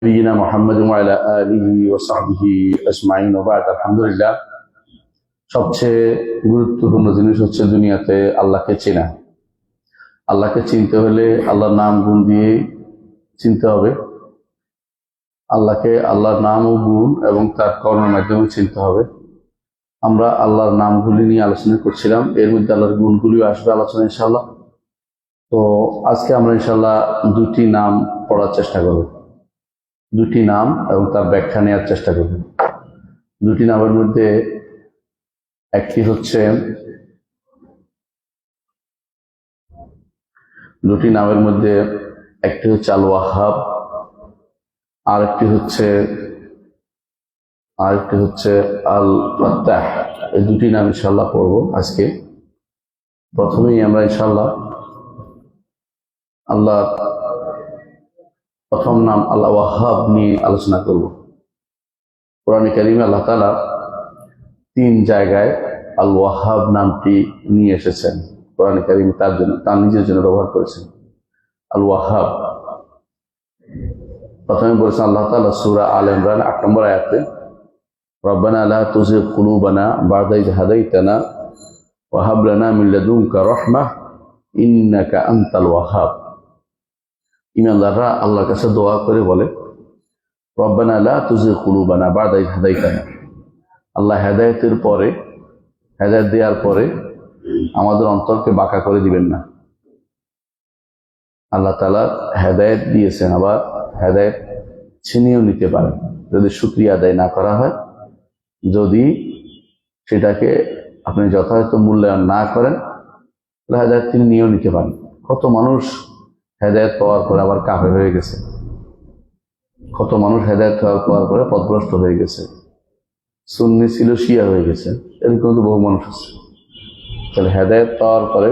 نبينا محمد وعلى آله وصحبه أجمعين وبعد আলহামদুলিল্লাহ সবচেয়ে গুরুত্বপূর্ণ জিনিস হচ্ছে দুনিয়াতে আল্লাহকে চেনা। আল্লাহকে চিনতে হলে আল্লাহর নাম গুণ দিয়ে চিনতে হবে। আল্লাহকে আল্লাহর নাম ও গুণ এবং তার কর্মের মাধ্যমে চিনতে হবে। আমরা আল্লাহর নামগুলি নিয়ে আলোচনা করছিলাম, এর মধ্যে আল্লাহর গুণগুলিও আসবে আলোচনা ইনশাআল্লাহ। তো আজকে আমরা ইনশাআল্লাহ দুটি নাম পড়ার চেষ্টা করব, দুটি নাম এবং তার ব্যাখ্যা নেওয়ার চেষ্টা করব। দুটি নামের মধ্যে একটি হচ্ছে আল ওয়াহাব, আরেকটি হচ্ছে আল ফাত্তাহ। এই দুটি নাম ইনশাআল্লাহ পড়ব আজকে। প্রথমেই আমরা ইনশাআল্লাহ আল্লাহ প্রথম নাম আল ওয়াহাব নিয়ে আলোচনা করব। কোরআনে কারিমে আল্লাহ তাআলা 3 জায়গায় আল ওয়াহাব নামটি নিয়ে এসেছেন। কোরআনে কারিমে তার নিজের জন্য ব্যবহার করেছেন আল ওয়াহাব। প্রথমে বলেছেন আল্লাহ তাআলা সূরা আল ইমরান 8 নম্বর আয়াতে, রব্বানা লা তুযিগ কুলুবানা বা'দা ইয হাদাইতানা ওয়া হাব লানা মিন লাদুনকা রাহমাহ ইন্নাকা আনতাল ওয়াহাব। ঈমানদাররা আল্লাহর কাছে দোয়া করে বলে, রব্বানা লা তুযিগ কুলুবানা বা'দা ইয হাদাইতানা, আল্লাহ হেদায়েত দেওয়ার পরে আমাদের অন্তরকে বাঁকা করে দিবেন না। আল্লাহ তাআলা হেদায়েত দিয়েছেন, আবার হেদায়েত ছিনিয়েও নিতে পারেন যদি শুকরিয়া আদায় না করা হয়, যদি সেটাকে আপনি যথাযথ মূল্যায়ন না করেন, তাহলে হেদায়েত তিনি নিয়েও নিতে পারেন। কত মানুষ হেদায়েত পাওয়ার পরে আবার কাফের হয়ে গেছে, কত মানুষ হেদায়েত পাওয়ার পরে পথভ্রষ্ট হয়ে গেছে, সুন্নি ছিল শিয়া হয়ে গেছে, এরকম তো বহু মানুষ আছে। তাহলে হেদায়েত পাওয়ার পরে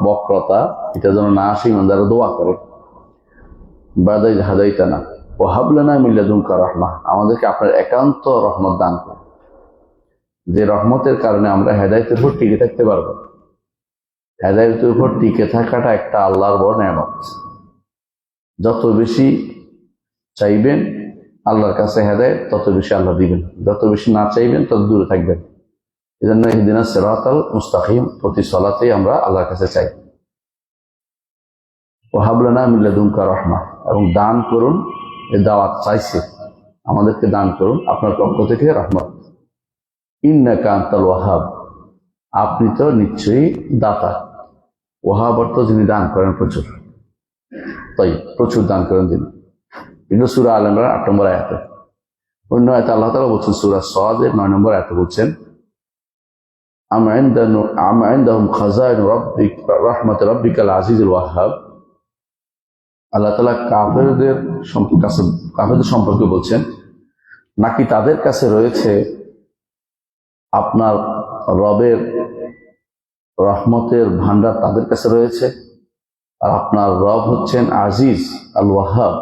বক্রতা এটা যেন না আসে, ইমানদাররা দোয়া করে, বা'দা ইয হাদাইতানা ওয়া হাব লানা মিন লাদুনকা রাহমাহ, আমাদেরকে আপনার একান্ত রহমত দান করুন, যে রহমতের কারণে আমরা হেদায়েতের উপর টিকে থাকতে পারবো। হেদায়েতের উপর টিকে থাকাটা একটা আল্লাহর বড় নেয়ামত। যত বেশি চাইবেন আল্লাহর কাছে হেদায়েত, তত বেশি আল্লাহ দিবেন। যত বেশি না চাইবেন তত দূরে থাকবেন। এজন্য ইহদিনাস সিরাতাল মুস্তাকিম প্রতি সালাতেই আমরা আল্লাহর কাছে চাই। ওয়া হাব লানা মিন লাদুনকা রাহমাহ, এবং দান করুন, এই দাওয়াত চাইছে আমাদেরকে দান করুন আপনার পক্ষ থেকে রহমত। ইন্নাকা আনতাল ওয়াহাব, আপনি তো নিশ্চয়ই দাতা। ওয়াহাব অর্থ যিনি দান করেন প্রচুর, তাই প্রচুর দান করেন তিনি। কিন্তু সূরা আল ইমরান 8 নম্বর আয়াতে। অন্য আয়াতে আল্লাহ তাআলা বলছেন সূরা সাদের 9 নম্বর আয়াতে বলছেন, আম ইনদাহুম খাযাইন রাহমাত রাব্বিকাল আজিজুল ওয়াহ্হাব। আল্লাহ তাআলা কাফেরদের সম্পর্কে বলছেন, নাকি তাদের কাছে রয়েছে আপনার রবের রহমতের ভান্ডার, তাদের কাছে রয়েছে, আর আপনার রব হচ্ছেন আজিজ আল ওয়াহ্হাব,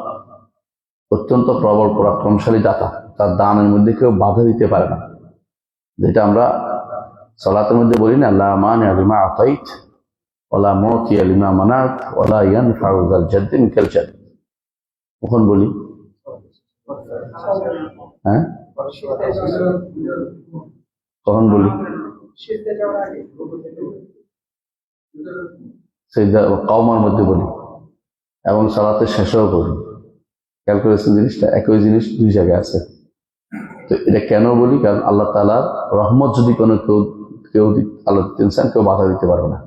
অত্যন্ত প্রবল পরাক্রমশালী দাতা। তার দানের মধ্যে কেউ বাধা দিতে পারে না। যেটা আমরা সালাতের মধ্যে বলি না, লা মানি'a লিমা আতাইত ওয়ালা মু'তিয়া লিমা মানাত ওয়ালা ইয়ানফা'ু যাল জাদ্দি মিনকাল জাদ। কখন বলি? হ্যাঁ, কখন বলি? সিজদা কওমার মধ্যে বলি এবং সালাতের শেষেও বলি। খেয়াল করেছেন জিনিসটা? একই জিনিস 2 জায়গায় আছে। তো এটা কেন বলি? কারণ আল্লাহ তাআলার রহমত যদি কেউ আল্লাহ দিতে চান, কেউ বাধা দিতে পারবে না।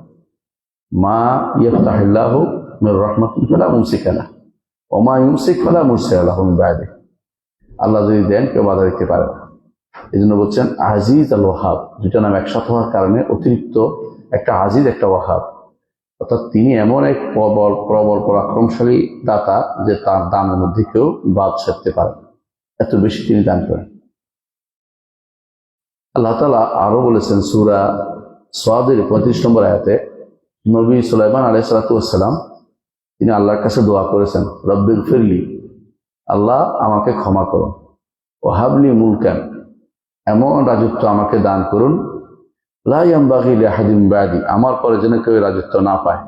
মা ইয়াফতাহিল্লাহু মির রাহমাতিন ফালা মুমসিকা লাহু ওয়া মা ইউমসিক ফালা মুরসিলা লাহু মিন বা'দিহি। আল্লাহ যদি দেন, কেউ বাধা দিতে পারে না। এজন্য বলছেন আজিজ আল ওয়াহাব, দুটো নাম একসাথে হওয়ার কারণে অতিরিক্ত একটা আজিজ, একটা ওয়াহাব। অর্থাৎ তিনি এমন এক প্রবল পরাক্রমশালী দাতা যে তার দানের মধ্যে কেউ বাদ সাধতে পারে, এত বেশি তিনি দান করেন। আল্লাহ তাআলা আরো বলেছেন সূরা সাদের 35 নম্বর আয়াতে, নবী সুলাইমান আলাইহিস সালাতু ওয়াস সালাম তিনি আল্লাহর কাছে দোয়া করেছেন, রব্বিল ফিরলি, আল্লাহ আমাকে ক্ষমা করুন, ওয়া হাবলি মুলকান, এমন রাজত্ব আমাকে দান করুন, লা ইয়ানবাগি লিআহাদিন বা'দি, আমার পরে যেন কেউ রাজত্ব না পায়।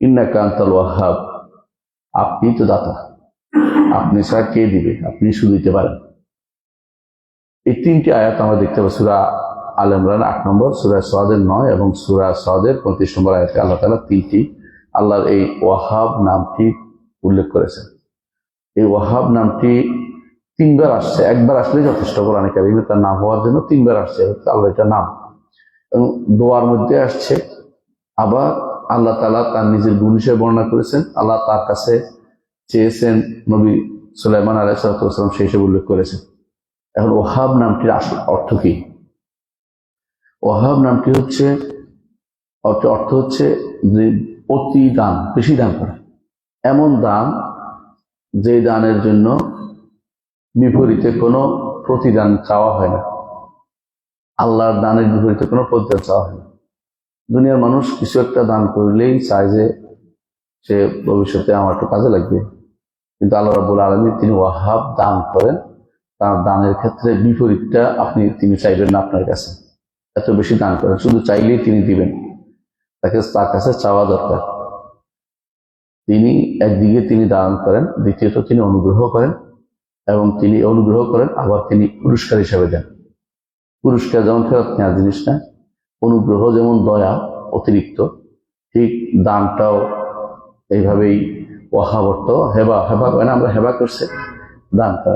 ইন্নাকা আনতাল ওয়াহ্হাব, আপনি তো দাতা। আপনি ছাড়া কে দিবে, আপনি শুধু দিতে পারেন। এই তিনটি আয়াত আমরা দেখতে পাই সূরা আল ইমরান 8 নম্বর, সূরা সাদের 9 এবং সূরা সাদের 35 নম্বর আয়াতে আল্লাহ তাআলা তিনটি আল্লাহর এই ওয়াহাব নামটি উল্লেখ করেছেন। এই ওয়াহাব নামটি 3 বার আসছে, একবার আসলে যথেষ্ট কোরআনে কারিমে তার নাম হওয়ার জন্য 3 বার আসছে আল্লাহ এটা নাম। এবং দোয়ার মধ্যে আসছে, আবার আল্লাহ তাআলা তার নিজের গুণ হিসেবে বর্ণনা করেছেন। আল্লাহ তার কাছে চেয়েছেন, নবী সুলাইমান আলাইহিস সালাম সেই হিসেবে উল্লেখ করেছেন। এখন ওয়াহাব নামটির আসল অর্থ কি? ওয়াহাব নামটি হচ্ছে অর্থ হচ্ছে যে অতি দান, বেশি দান করা, এমন দান যে দানের জন্য বিপরীতে কোনো প্রতিদান চাওয়া হয় না। আল্লাহর দানের বিপরীতে কোনো প্রতিদান চাওয়া হয় না। দুনিয়ার মানুষ কিছু একটা দান করলেই চায় যে সে ভবিষ্যতে আমার একটু কাজে লাগবে, কিন্তু আল্লাহ রাব্বুল আলামিন তিনি ওয়াহাব দান করেন, তার দানের ক্ষেত্রে বিপরীতটা তিনি চাইবেন না আপনার কাছে। এত বেশি দান করেন, শুধু চাইলেই তিনি দিবেন, তার কাছে চাওয়া দরকার। তিনি একদিকে তিনি দান করেন, দ্বিতীয়ত তিনি অনুগ্রহ করেন, এবং তিনি অনুগ্রহ করেন আবার তিনি পুরস্কার হিসেবে দেন। পুরস্কার যেমন ফেরত নেওয়ার জিনিস না, অনুগ্রহ যেমন দয়া অতিরিক্ত, ঠিক দানটাও এইভাবেই ওয়াহাব অর্থ হেবা হয় না, আমরা হেবা করছে দানটা,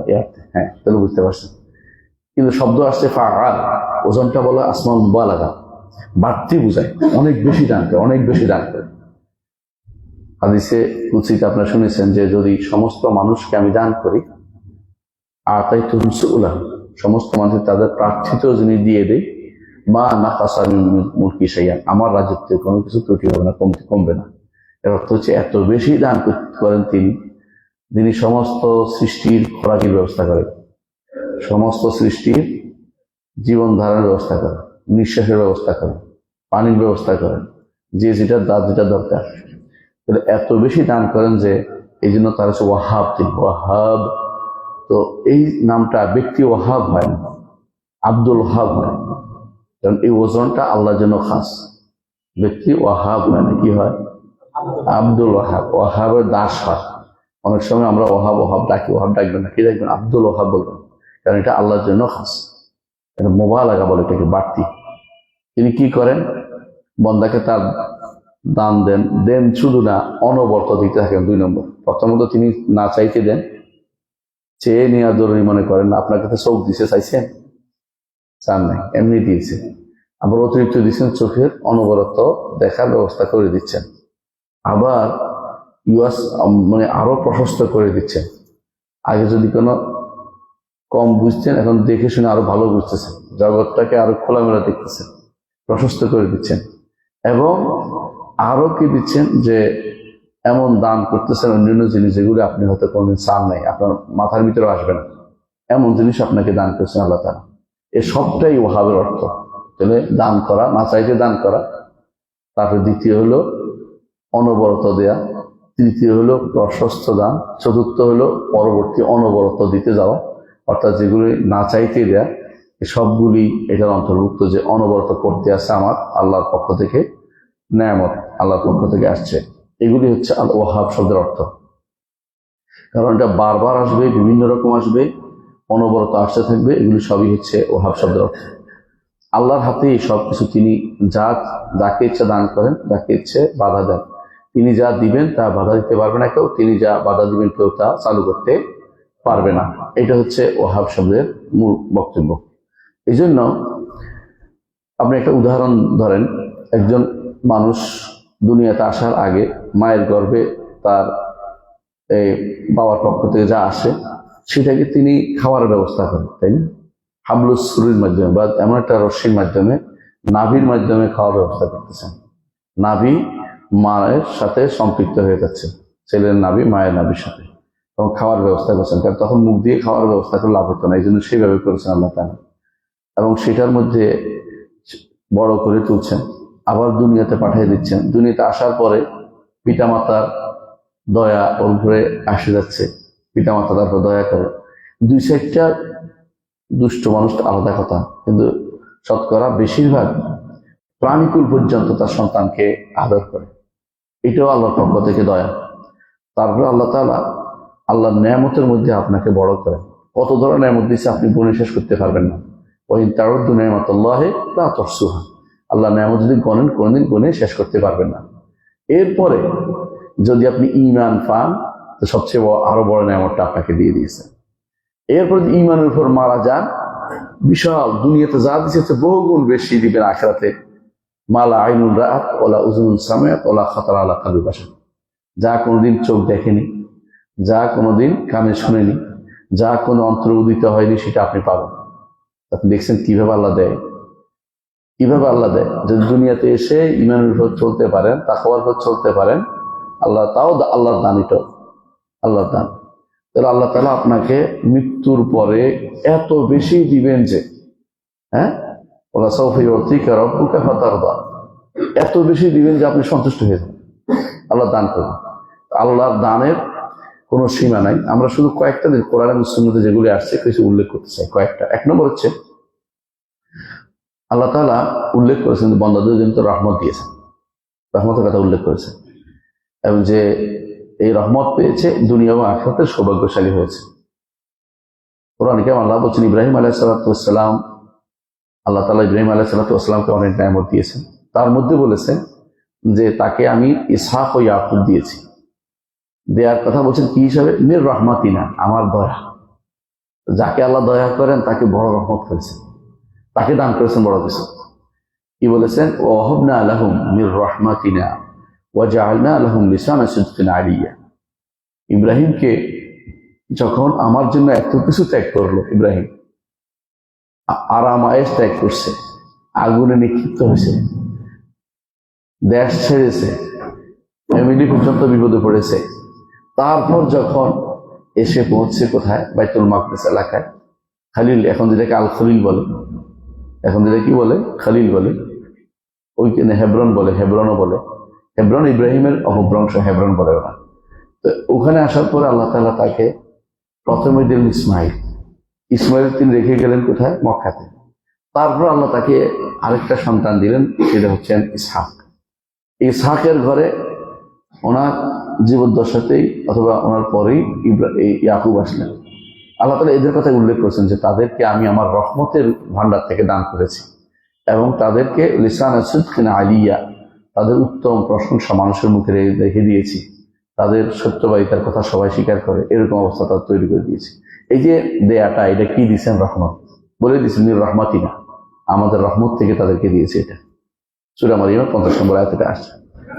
হ্যাঁ তাহলে বুঝতে পারছেন। কিন্তু শব্দ আসছে ফাআল, ওজনটা বলে আসমাউল মুবালাগা, বাড়তি বুঝায়, অনেক বেশি দান করে, অনেক বেশি দান করে। হাদিসে কুদসিতে আপনারা শুনেছেন যে যদি সমস্ত মানুষকে আমি দান করি, আতাইতু সুউলা, সমস্ত মানুষ তাদের প্রার্থিত যিনি দিয়ে দেই, মা নাকাসা মিন মুলকি শাইআন, আমার রাজত্বে কোনো কিছু ত্রুটি হবে না, কমবে না। এর অর্থ হচ্ছে এত বেশি দান করেন তিনি সমস্ত সৃষ্টির খোরাকির ব্যবস্থা করেন, সমস্ত সৃষ্টির জীবন ধারণের ব্যবস্থা করেন, নিঃশ্বাসের ব্যবস্থা করেন, পানির ব্যবস্থা করেন, যেটা দরকার। এত বেশি দান করেন যে এই জন্য তার হচ্ছে ওয়াহাব, তিনি ওয়াহাব। তো এই নামটা ব্যক্তি ওয়াহাব হয় না, আব্দুল ওয়াহাব হয়, কারণ এই ওজনটা আল্লাহর জন্য খাস। ব্যক্তি ওয়াহাব হয় না, কি হয়? আব্দুল ওয়াহাব। ওয়াহাবের দাস হয়। অনেক সময় আমরা ওয়াহাব ডাকি, ওয়াহাব ডাকবেন না, কি ডাকবেন? আব্দুল ওয়াহাব বলবেন, কারণ এটা আল্লাহর জন্য খাস। এটা মুবালাগা বলে, এটাকে বাড়তি। তিনি কি করেন? বন্দাকে তার দান দেন শুধু না, অনবরত দিতে থাকেন। 2 নম্বর, প্রথমত তিনি না চাইতে দেন, চেয়ে নেওয়া জরুরি মনে করেন না। আপনার কাছে চোখ দিছে, চাইছেন? চান নাই, এমনি দিয়েছে। আবার অতিরিক্ত দিচ্ছেন, চোখের অনবরত দেখার ব্যবস্থা করে দিচ্ছেন। আবার আরো প্রশস্ত করে দিচ্ছেন। আগে যদি কোনো কম বুঝতেন, এখন দেখে শুনে আরো ভালো বুঝতেছেন, জগৎটাকে আরো খোলামেলা দেখতেছেন, প্রশস্ত করে দিচ্ছেন। এবং আরো কি দিচ্ছেন যে এমন দান করতেছেন অন্যান্য জিনিস যেগুলো আপনি হয়তো কোনদিন চান নাই, আপনার মাথার ভিতরে আসবে না, এমন জিনিস আপনাকে দান করছেন আল্লাহ তাআলা। এ সবটাই ওয়াহাবের অর্থ। তাহলে দান করা, না চাইতে দান করা, তারপরে দ্বিতীয় হলো অনবরত দেয়া, তৃতীয় হলো প্রশস্ত দান, চতুর্থ হলো পরবর্তী অনবরত দিতে যাওয়া, অর্থাৎ যেগুলি না চাইতে দেয়া, সবগুলি এটার অন্তর্ভুক্ত, যে অনবরত করতে আসছে আমার আল্লাহর পক্ষ থেকে, নেয়ামত আল্লাহর পক্ষ থেকে আসছে। এগুলি হচ্ছে আল ওয়াহাব শব্দের অর্থ। কারণ এটা বারবার আসবে, বিভিন্ন রকম আসবে, অনবরত আসতে থাকবে, এগুলি সবই হচ্ছে ওয়াহাব শব্দের অর্থ। আল্লাহর হাতেই সবকিছু। তিনি যাকে ইচ্ছা দান করেন, যাকে ইচ্ছে বাধা দেন। তিনি যা দিবেন তা বাধা দিতে পারবে না কেউ, তিনি যা বাধা দিবেন কেউ তা চালু করতে পারবে না। এটা হচ্ছে ওয়াহাব শব্দের মূল বক্তব্য। এই জন্য আপনি একটা উদাহরণ ধরেন, একজন মানুষ দুনিয়াতে আসার আগে মায়ের গর্ভে তার বাবার পক্ষ থেকে যা আসে সেটাকে তিনি খাওয়ার ব্যবস্থা করেন, তাই না? হাবলুস সুরির মাধ্যমে বা এমন একটা রশ্মির মাধ্যমে, নাভির মাধ্যমে খাওয়ার ব্যবস্থা করতেছেন। নাভি মায়ের সাথে সম্পৃক্ত হয়ে যাচ্ছে, ছেলের নাভি মায়ের নাভির সাথে, এবং খাওয়ার ব্যবস্থা করছেন। কারণ তখন মুখ দিয়ে খাওয়ার ব্যবস্থা করে লাভ হতো না, এই জন্য সেইভাবে করেছেন আল্লাহ তাআলা। এবং সেটার মধ্যে বড় করে তুলছেন, আবার দুনিয়াতে পাঠিয়ে দিচ্ছেন। দুনিয়াতে আসার পরে পিতামাতার দয়া ওর উপরে আসে যাচ্ছে, পিতামাতা তারপর দয়া করে। 2 সাইডটা দুষ্ট মানুষটা আলাদা কথা, কিন্তু শতকরা বেশিরভাগ প্রাণীকুল পর্যন্ত তার সন্তানকে আদর করে, এটাও আল্লাহর পক্ষ থেকে দয়া। তারপরে আল্লাহ তাআলা আল্লাহর নেয়ামতের মধ্যে আপনাকে বড় করেন। কত ধরনের নেয়ামত দিচ্ছে আপনি গুণে শেষ করতে পারবেন না। ওই তাউদ্দু নেয়ামাতুল্লাহি লা তুহসুহা, আল্লাহ নেয়ামত যদি গণেন কোনোদিন গুণে শেষ করতে পারবেন না। এরপরে যদি আপনি ঈমান পান তো সবচেয়ে আরো বড় নেয়ামতটা আপনাকে দিয়ে দিয়েছে। এরপর যদি ঈমানের উপর মারা যান, বিশাল দুনিয়াতে যা দিচ্ছে বহু গুণ বেশি দিবেন আখিরাতে। মালা আইনুন রাআত ওয়ালা উযুনুন সামিআত ওয়ালা খাতারা আলা কলবি বাশার, যা কোনোদিন চোখ দেখেনি, যা কোনোদিন কানে শুনেনি, যা কোনো অন্তরে উদিত হয়নি, সেটা আপনি পাবেন। আপনি দেখছেন কিভাবে আল্লাহ দেয়, কিভাবে আল্লাহ দেয়। যদি দুনিয়াতে এসে ঈমানের উপর চলতে পারেন, তাকওয়ার উপর চলতে পারেন, আল্লাহ তাও আল্লাহর দান, এটাও আল্লাহর দান। তাহলে আল্লাহ তাআলা আপনাকে মৃত্যুর পরে এত বেশি দিবেন যে, হ্যাঁ, ওলা সাউফা ইউতিকা রাব্বুকা ফাতারদা, এত বেশি দিবেন যে আপনি সন্তুষ্ট হয়ে যাবেন। আল্লাহ দান করবেন। আল্লাহর দানের কোনো সীমা নাই। আমরা শুধু কয়েকটা দিন কোরআন এবং সুন্নতে যেগুলি আসছে কিছু উল্লেখ করতে চাই, কয়েকটা। এক নম্বর হচ্ছে আল্লাহ তাআলা উল্লেখ করেছেন যে বান্দাদের জন্য তো রহমত দিয়েছেন, রহমতের কথা উল্লেখ করেছেন, এবং যে এই রহমত পেয়েছে দুনিয়া ও আখিরাতে সৌভাগ্যশালী হয়েছে। কোরআনে কারীমে আল্লাহ বলছেন ইব্রাহিম আলাইহিস সালাম, আল্লাহ তাআলা ইব্রাহিম আলাইহিস সালামকে অনেক নেয়ামত দিয়েছেন। তার মধ্যে বলেছেন যে তাকে আমি ইসহাক ও ইয়াকুব দিয়েছি। দেয়ার কথা বলছেন কি হিসাবে? মির রহমাতিনা, আমার দয়া। যাকে আল্লাহ দয়া করেন তাকে বড় রহমত করেছেন, তাকে দান করেছেন বড় কিছু। কি বলেছেন? ওয়াহাবনা লাহুম মির রহমাতিনা ওয়া জাআলনা লাহুম লিসানা সিদকিন আলিয়া। ইব্রাহিমকে যখন আমার জন্য এত কিছু ত্যাগ করলো, ইব্রাহিম আরাম আয়েশ ত্যাগ করছে, আগুনে নিক্ষিপ্ত হয়েছে, দেশ ছেড়েছে, ফ্যামিলি পর্যন্ত বিপদে পড়েছে। তারপর যখন এসে পৌঁছে কোথায়? বাইতুল মাকদিস এলাকায়, খালিল, এখন যেটাকে আল খলিল বলে, এখন যেটা কি বলে? খলিল বলে, ওইখানে হেব্রন বলে, হেব্রনও বলে। হেব্রন ইব্রাহিমের অপভ্রংশ, হেব্রন বলে ওরা। তো ওখানে আসার পরে আল্লাহ তাআলা তাকে প্রথমে দিলেন ইসমাইল। ইসমাইল তিনি রেখে গেলেন কোথায়? মক্কাতে। তারপর আল্লাহ তাকে আরেকটা সন্তান দিলেন, সেটা হচ্ছেন ইসহাক। ইসহাকের ঘরে ওনার জীবদ্দশাতেই অথবা ওনার পরেই ইয়াকুব আসলেন। আল্লাহ তাআলা এদের কথা উল্লেখ করেছেন যে তাদেরকে আমি আমার রহমতের ভান্ডার থেকে দান করেছি, এবং তাদেরকে লিসানা সিদকিন আলিয়া, তাদের উত্তম প্রশংসা মানুষের মুখে রেখে দিয়েছি, তাদের সত্যবাদিতার কথা সবাই স্বীকার করে, এরকম অবস্থা তাদের তৈরি করে দিয়েছি। এই যে দেয়াটা, এটা কি দিয়েছেন? রহমত। বলে দিয়েছেন নির রহমাতিনা, আমাদের রহমত থেকে তাদেরকে দিয়েছে। এটা সূরা মারিয়ামের 50 নম্বর আয়াতে আসছে।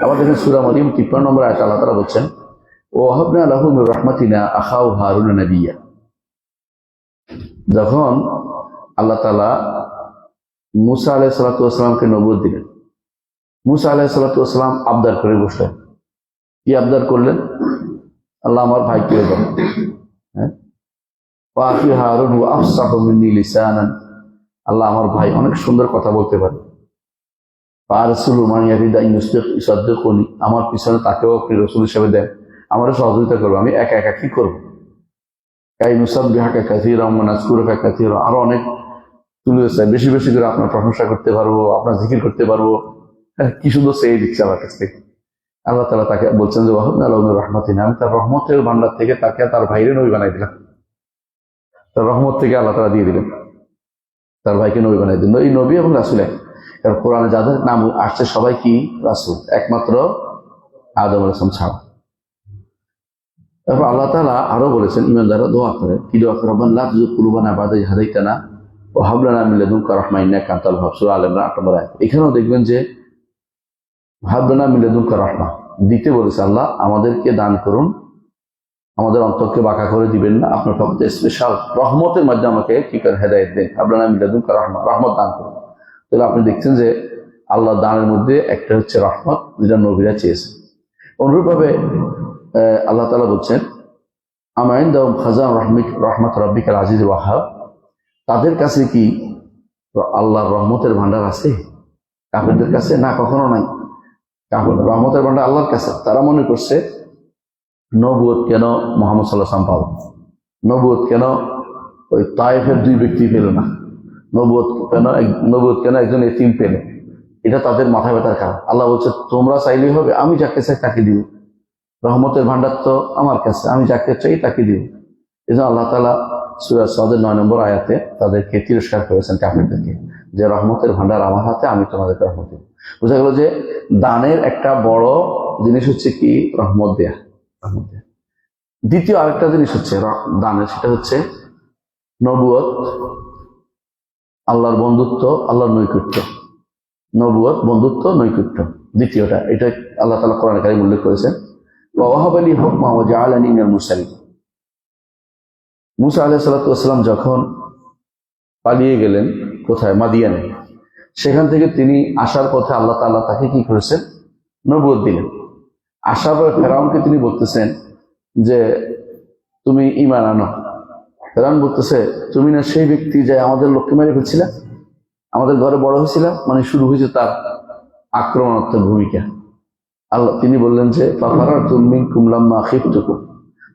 আবার দেখেন সূরা মারিয়াম 53 নম্বর আয়াতে আল্লাহ তাআলা বলছেন ওয়াহাবনা লাহু মির রহমাতিনা আখাউ হারুন নাবিয়্যা। যখন আল্লাহ তাআলা মুসা আলাইহিস সালাতু ওয়াস সালামকে নবুয়ত দিলেন, মুসা আলাইহিস সালাতু ওয়াস সালাম আবদার করে বসলেন। কি আবদার করলেন? আল্লাহ আমার ভাই কে দেন, হ্যাঁ, ওয়াফি হারুন ওয়া আফসাহু মিন্নি লিসানান, আল্লাহ আমার ভাই অনেক সুন্দর কথা বলতে পারে। ফারসুলু মান ইয়ারিদা ইউসাদ্দিকুনি, আমার পিছনে তাকেও আপনি রাসূল হিসেবে দেন, আমারও সহযোগিতা করবে। আমি একা একা কি করব? কাই নুসাব্বিহাকা কাসীরা ওয়া নাযকুরুকা কাসীরা, আরো অনেক তুলে চাই, বেশি বেশি করে আপনার প্রশংসা করতে পারবো, আপনার জিকির করতে পারবো। কি সুন্দর সেই দিচ্ছে আমার কাছ থেকে। আল্লাহ তাআলা তাকে বলছেন যে ওয়াহাবনা লাহু মির রহমাতিনা, আমি তার রহমতের ভান্ডার থেকে তাকে তার ভাইরে নবী বানাই দিলাম। তার রহমত থেকে আল্লাহ তাআলা দিয়ে দিলেন, তার ভাইকে নবী বানাই দিলেন। এই নবী এবং রাসূল এক। কারণ কোরআনে যাদের নাম আসছে সবাই কি? রাসূল, একমাত্র আদম আলাইহিস সালাম ছাড়া। তারপর আল্লাহ তাআলা আরো বলেছেন ঈমানদাররা দোয়া করে, কি দোয়া করে? রব্বানা লা তুযিগ কুলুবানা বা'দা ইয হাদাইতানা ওয়া হাব লানা মিন লাদুনকা রাহমা ইন্নাকা আনতাল ওয়াহ্হাব। সূরা আল ইমরান 8 নম্বর আয়াত। এখানেও দেখবেন যে হাব লানা মিন লাদুনকা রাহমা দিতে বলেছে, আল্লাহ আমাদেরকে দান করুন, আমাদের অন্তরকে বাঁকা করে দিবেন না, আপনার পক্ষ থেকে স্পেশাল রহমতের মাধ্যমে আমাকে কি করে হেদায়েত দেন। হাব লানা মিন লাদুনকা রাহমা, রহমত দান করুন। তাহলে আপনি দেখছেন যে আল্লাহ দানের মধ্যে একটা হচ্ছে রহমত, যেটা নবীরা চেয়েছে। অনুরূপভাবে আল্লাহ তাআলা বলছেন আমা ইনদাহুম খাজান রাহমাত রাব্বিকাল আজিজ ওয়াহ্হাব, তাদের কাছে কি আল্লাহর রহমতের ভান্ডার আছে? কাফেরদের কাছে না, কখনো নাই। কাফের রহমতের ভান্ডার আল্লাহর কাছে। তারা মনে করছে নবুয়ত কেন মুহাম্মদ সাল্লাল্লাহু আলাইহি ওয়াসাল্লাম পাবে, নবুয়ত কেন ওই তায়েফের 2 ব্যক্তি পেল না, নবুয়ত কেন একজন এতিম পেল। এটা তাদের মাথা ব্যথার কারণ। আল্লাহ বলছে তোমরা চাইলেই হবে, আমি যাকে চাই তাকে দিব। রহমতের ভান্ডার তো আমার কাছে, আমি যাকে চাই তাকে দিব। এই জন্য আল্লাহ তাআলা সূরা সাদের 9 নম্বর আয়াতে তাদেরকে তিরস্কার করেছেন কাফিরদেরকে, যে রহমতের ভান্ডার আমার হাতে, আমি তোমাদেরকে রহমত দেব। বোঝা গেল যে দানের একটা বড় জিনিস হচ্ছে কি রহমত দেয়া, রহমত দেয়া। দ্বিতীয় আরেকটা জিনিস হচ্ছে দানের, সেটা হচ্ছে নবুয়ত, আল্লাহর বন্ধুত্ব, আল্লাহর নৈকট্য। নবুয়ত, বন্ধুত্ব, নৈকট্য, দ্বিতীয়টা। এটা আল্লাহ তাআলা কোরআনে কারীমে উল্লেখ করেছেন, ওয়া ওয়াহাবা লি হুকমা ওয়া জাআলানি মিনাল মুরসালিন। মুসা আলাইহিস সালাতু ওয়াস সালাম যখন পালিয়ে গেলেন কোথায়, মাদিয়ানে, সেখান থেকে তিনি আসার পথে আল্লাহ তাআলা তাকে কি করেছেন, নবুয়ত দিলেন। আসার পরে ফেরাউনকে তিনি বলতেছেন যে তুমি ঈমান আনো। ফেরাউন বলতেছে, তুমি না সেই ব্যক্তি যে আমাদের লোককে মেরে ফেলছিল, আমাদের ঘরে বড় হয়েছিল। মানে শুরু হয়েছে তার আক্রমণাত্মক ভূমিকা। আল্লাহ তিনি বললেন যে ফাফারাতু মিনকুম লাম্মা খিফতুকুম,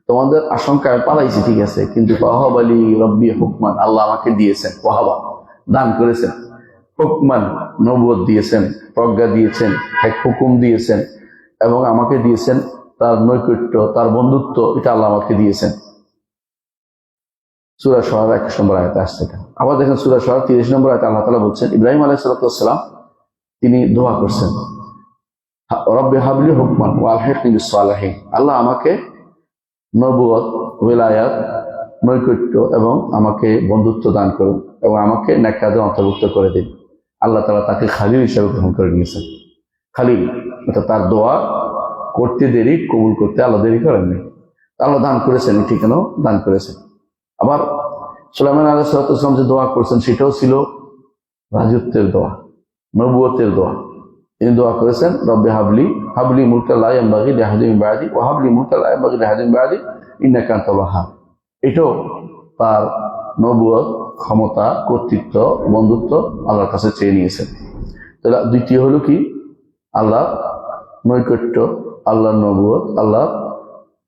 তোমাদের আশঙ্কায় পালাইছি, ঠিক আছে, কিন্তু ওয়াহাবা লি রাব্বি হুকমান, আল্লাহ আমাকে দিয়েছেন, ওয়াহাবা দান করেছেন, হুকমান নবুয়ত দিয়েছেন, প্রজ্ঞা দিয়েছেন, এক হুকুম দিয়েছেন, এবং আমাকে দিয়েছেন তার নৈকট্য, তার বন্ধুত্ব, এটা আল্লাহ আমাকে দিয়েছেন। সূরা শুআরা 21 নম্বর আয়াতে আসছে এটা। আবার দেখেন সূরা শুআরা 30 নম্বর আয়াতে আল্লাহ তাআলা বলছেন, ইব্রাহিম আলাইহিস সালাতু ওয়াস সালাম তিনি দোয়া করছেন, রব্বি হাবলি হুকমান ওয়া আলহিকনি বিস সালিহিন, আল্লাহ আমাকে নবুয়ত, ওয়ালায়াত, নৈকট্য এবং আমাকে বন্ধুত্ব দান করুন, এবং আমাকে নেককারদের অন্তর্ভুক্ত করে দিন। আল্লাহ তাআলা তাকে খালিল হিসেবে গ্রহণ করে নিয়েছেন। খালিল, এটা তার দোয়া করতে দেরি, কবুল করতে আল্লাহ দেরি করেননি। আল্লাহ দান করেছেন, ঠিকানাও দান করেছেন। আবার সুলাইমান আলাইহিস সালাতু ওয়াস সালাম যে দোয়া করছেন, সেটাও ছিল রাজত্বের দোয়া, নবুয়তের দোয়া। তিনি দোয়া করেছেন, রব্বি হাবলি মুলকা লা ইয়ানবাগি লিআহাদিন মিন বা'দি ওয়া হাবলি মুলকা লা ইয়ানবাগি লিআহাদিন মিন বা'দি ইন্নাকা আনতাল ওয়াহ্হাব। এটাও তার নবুয়ত, ক্ষমতা, কর্তৃত্ব, বন্ধুত্ব আল্লাহর কাছে চেয়ে নিয়েছেন। তাহলে দ্বিতীয় হলো কি, আল্লাহ নৈকট্য, আল্লাহর নবুয়ত, আল্লাহ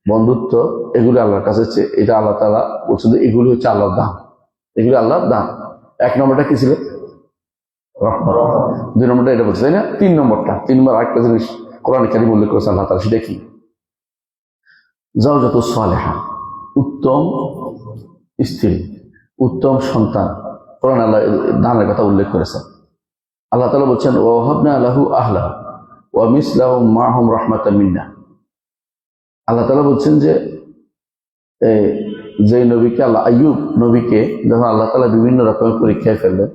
বন্ধুত্ব, এগুলি আল্লাহর কাছে চেয়ে, এটা আল্লাহ তাআলা বলছেন যে এগুলি হচ্ছে আল্লাহর দান, এগুলি আল্লাহর দান। এক নম্বরটা কি ছিল, রহমত। দুই নম্বরটা এটা বলছে, তাই না? তিন নম্বর আরেকটা জিনিস কোরআনে কারীমে উল্লেখ করেছে আল্লাহ তাআলা, সেটা কি, যাওজাতুস সালেহা, উত্তম স্ত্রী, উত্তম সন্তান। কোরআনে আল্লাহ দানের কথা উল্লেখ করেছেন। আল্লাহ তাআলা বলছেন, ওয়া ওয়াহাবনা লাহু আহলা ওয়া মিসলাহুম মাআহুম রাহমাতাম মিন্না। আল্লাহ তাআলা বলছেন যে নবীকে, আল্লাহ আইয়ুব নবীকে যখন আল্লাহ তাআলা বিভিন্ন রকমের পরীক্ষায় ফেললেন,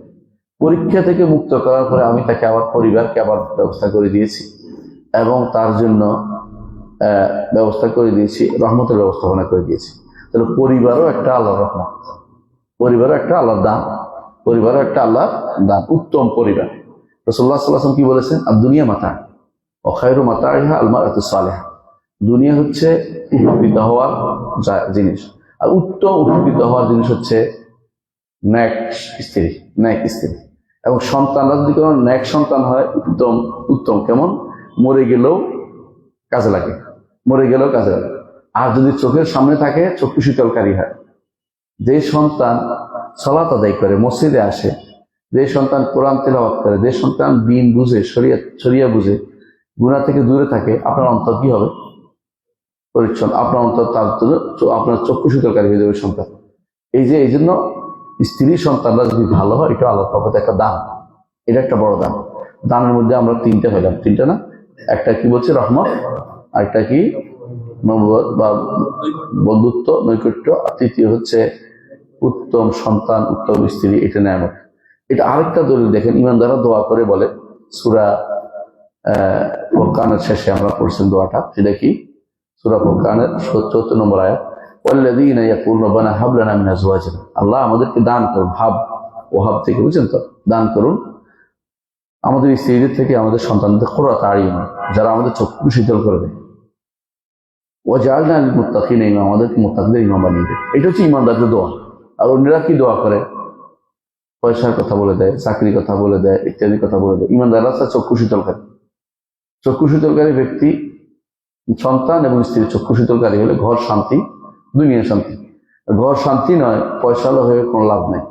পরীক্ষা থেকে মুক্ত করার পরে আমি তাকে আবার পরিবারকে আবার ব্যবস্থা করে দিয়েছি, এবং তার জন্য ব্যবস্থা করে দিয়েছি, রহমতের ব্যবস্থাপনা করে দিয়েছি। তাহলে পরিবারও একটা আল্লাহর রহমত, পরিবারও একটা আল্লাহর দান, পরিবারও একটা আল্লাহর দান, উত্তম পরিবার। রাসূলুল্লাহ সাল্লাল্লাহু আলাইহি ওয়াসাল্লাম কি বলেছেন, আর দুনিয়া মাতা ও খায়রু মাতাইহা আল মারাতুস সালিহা, দুনিয়া হচ্ছে উপকৃত হওয়ার জিনিস, আর উত্তম উপকৃত হওয়ার জিনিস হচ্ছে ন্যাক স্ত্রী, ন্যাক স্ত্রী। এবং সন্তানরা যদি কোনো ন্যাক সন্তান হয়, উত্তম কেমন, মরে গেলেও কাজে লাগে, মরে গেলেও কাজে লাগে। আর যদি চোখের সামনে থাকে, চক্ষু শীতলকারী হয়। যে সন্তান সালাত আদায় করে, মসজিদে আসে, যে সন্তান কোরআন তেলাওয়াত করে, যে সন্তান দ্বীন বুঝে, শরিয়া বুঝে, গুনাহ থেকে দূরে থাকে, আপনার অন্তর কি হবে, পরিচ্ছন্ন। আপনার অন্তর, তার আপনার চক্ষু শীতলকারী হয়ে যাবে সন্তান। এই জন্য স্ত্রী সন্তানরা যদি ভালো হয়, এটা আল্লাহর পক্ষ থেকে একটা দান, এটা একটা বড় দান। দানের মধ্যে আমরা তিনটা পেলাম, তিনটা না, একটা কি বলছে রহমত, আরেকটা কি নবুয়ত বা বন্ধুত্ব, নৈকট্য, আর তৃতীয় হচ্ছে উত্তম সন্তান, উত্তম স্ত্রী, এটা নেয়ামত। এটা আরেকটা দলিল দেখেন, ইমানদাররা দোয়া করে বলে, সূরা ফুরকানের শেষে আমরা পড়ছেন দোয়াটা, সেটা কি, সূরা ফুরকানের 74 নম্বর আয়াত, ওয়াল্লাযীনা ইয়াকুলুনা রব্বানা হাব লানা মিন আজওয়াজিনা, আল্লাহ আমাদেরকে দান করুন, ওয়াহাব থেকে, বুঝছেন তো, দান করুন আমাদের স্ত্রীদের থেকে, আমাদের সন্তানদের কুররাতা আইয়ুন, যারা আমাদের চক্ষু শীতল করবে, ওয়াজআলনা লিল মুত্তাকিনা ইমামা, আমাদেরকে মুত্তাকিদের ইমাম বানিয়ে দেয়। এটা হচ্ছে ইমানদারদের দোয়া। আর অন্যরা কি দোয়া করে, পয়সার কথা বলে দেয়, চাকরির কথা বলে দেয়, ইত্যাদি কথা বলে দেয়। ইমানদাররা চক্ষু শীতলকারী, চক্ষু শীতলকারী ব্যক্তি, সন্তান এবং স্ত্রীর চক্ষু শীতলকারী হলে ঘর শান্তি, দুনিয়া শান্তি। ঘর শান্তি নয়, পয়সালো হয়ে কোনো লাভ নেই।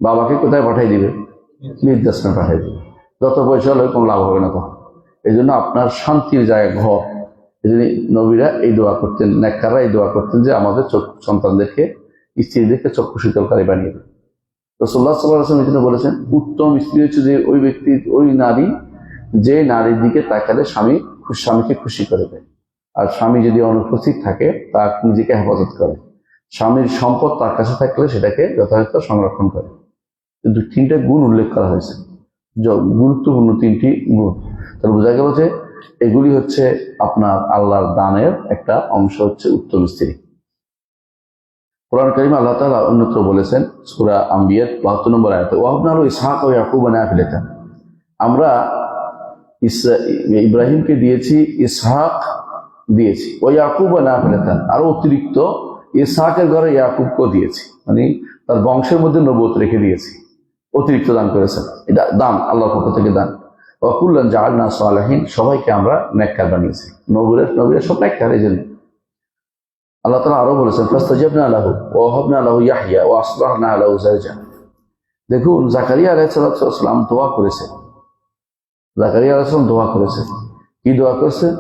বাবাকে কোথায় পাঠাই দিবে, বৃদ্ধাশ্রমে পাঠাই দিবে, যত পয়সা হলে কোনো লাভ হবে না তখন। এই জন্য আপনার শান্তির জায়গা ঘর, এজন্য নবীরা এই দোয়া করতেন, নেককাররা এই দোয়া করতেন যে আমাদের সন্তানদেরকে, স্ত্রীদেরকে চক্ষু শীতলকারী বানিয়ে দেন। রাসূলুল্লাহ সাল্লাল্লাহু আলাইহি ওয়াসাল্লাম এই জন্য বলেছেন, উত্তম স্ত্রী হচ্ছে যে ওই ব্যক্তি, ওই নারী যে নারীর দিকে তাকালে স্বামীকে খুশি করে দেয়। আর স্বামী যদি অনুপস্থিত থাকে তা নিজেকে হেফাজত করে। স্বামীর সম্পদ তার কাছে থাকলে সেটাকে যথাযথ সংরক্ষণ করে। কিন্তু তিনটা গুণ উল্লেখ করা হয়েছে, গুরুত্বপূর্ণ তিনটি গুণ। তাহলে বোঝা গেল যে এগুলি হচ্ছে আপনার আল্লাহর দানের একটা অংশ, হচ্ছে উত্তম স্ত্রী। কোরআন কারীমে আল্লাহ তাআলা অন্যত্র বলেছেন সূরা আম্বিয়ার ৭২ নম্বর আয়াতে, ওয়াহাবনা লাহু ইসহাক ওয়া ইয়াকুবা নাফিলাতান, আমরা ইব্রাহিমকে দিয়েছি, ইসহাক দিয়েছি, ও ইয়াকুবা নাফিলাতান, আরো অতিরিক্ত ইসহাকের ঘরে ইয়াকুবকেও দিয়েছি, মানে তার বংশের মধ্যে নবুয়ত রেখে দিয়েছি, অতিরিক্ত দান করেছেন। এটা দান, আল্লাহর পক্ষ থেকে দান। ওয়া কুল্লান জাআলনা সালিহিন, সবাইকে আমরা নেককার বানিয়েছি। নবীরা সব নেককার। এই জন্য আল্লাহ তাআলা আরো বলেছেন, ফাস্তাজাবনা লাহু ওয়া ওয়াহাবনা লাহু ইয়াহইয়া ওয়া আসলাহনা লাহু যাওজা। দেখুন, জাকারিয়া আলাইহিস সালাম দোয়া করেছেন। জাকারিয়া আলাইহিস সালাম দোয়া করেছেন, কি দোয়া করেছেন?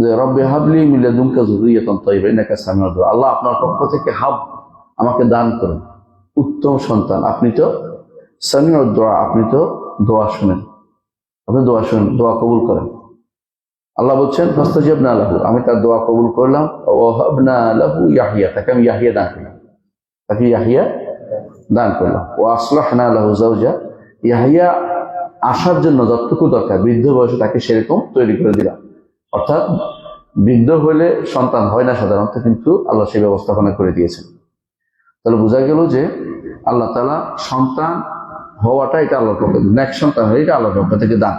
যে রব্বি হাবলি মিন লাদুনকা যুররিয়াতান তাইয়্যিবা ইন্নাকা সামিউদ দুআ, আল্লাহ আপনার পক্ষ থেকে আমাকে দান করুন উত্তম সন্তান। আপনি তো সামিউদ দুআ, আপনি তো দোয়া শুনেন, আপনি দোয়া শুনেন, দোয়া কবুল করেন। আল্লাহ বলছেন ফাস্তাজাবনা লাহু, আমি তার দোয়া কবুল করলাম, ওয়া ওয়াহাবনা লাহু ইয়াহইয়া, তাকে আমি ইয়াহইয়া দান করলাম, তাকে ইয়াহইয়া দান করলাম। ওয়া আসলাহনা লাহু যাওজা, ইয়াহইয়া আসার জন্য যতটুকু দরকার বৃদ্ধ বয়সে তাকে সেরকম তৈরি করে দিলাম। অর্থাৎ বৃদ্ধ হইলে সন্তান হয় না সাধারণত, কিন্তু আল্লাহ সেই ব্যবস্থাপনা করে দিয়েছেন। তাহলে বোঝা গেল যে আল্লাহ তাআলা সন্তান হওয়াটা এটা আল্লাহর পক্ষ থেকে, নেক সন্তান হয় এটা আল্লাহর পক্ষ থেকে দান।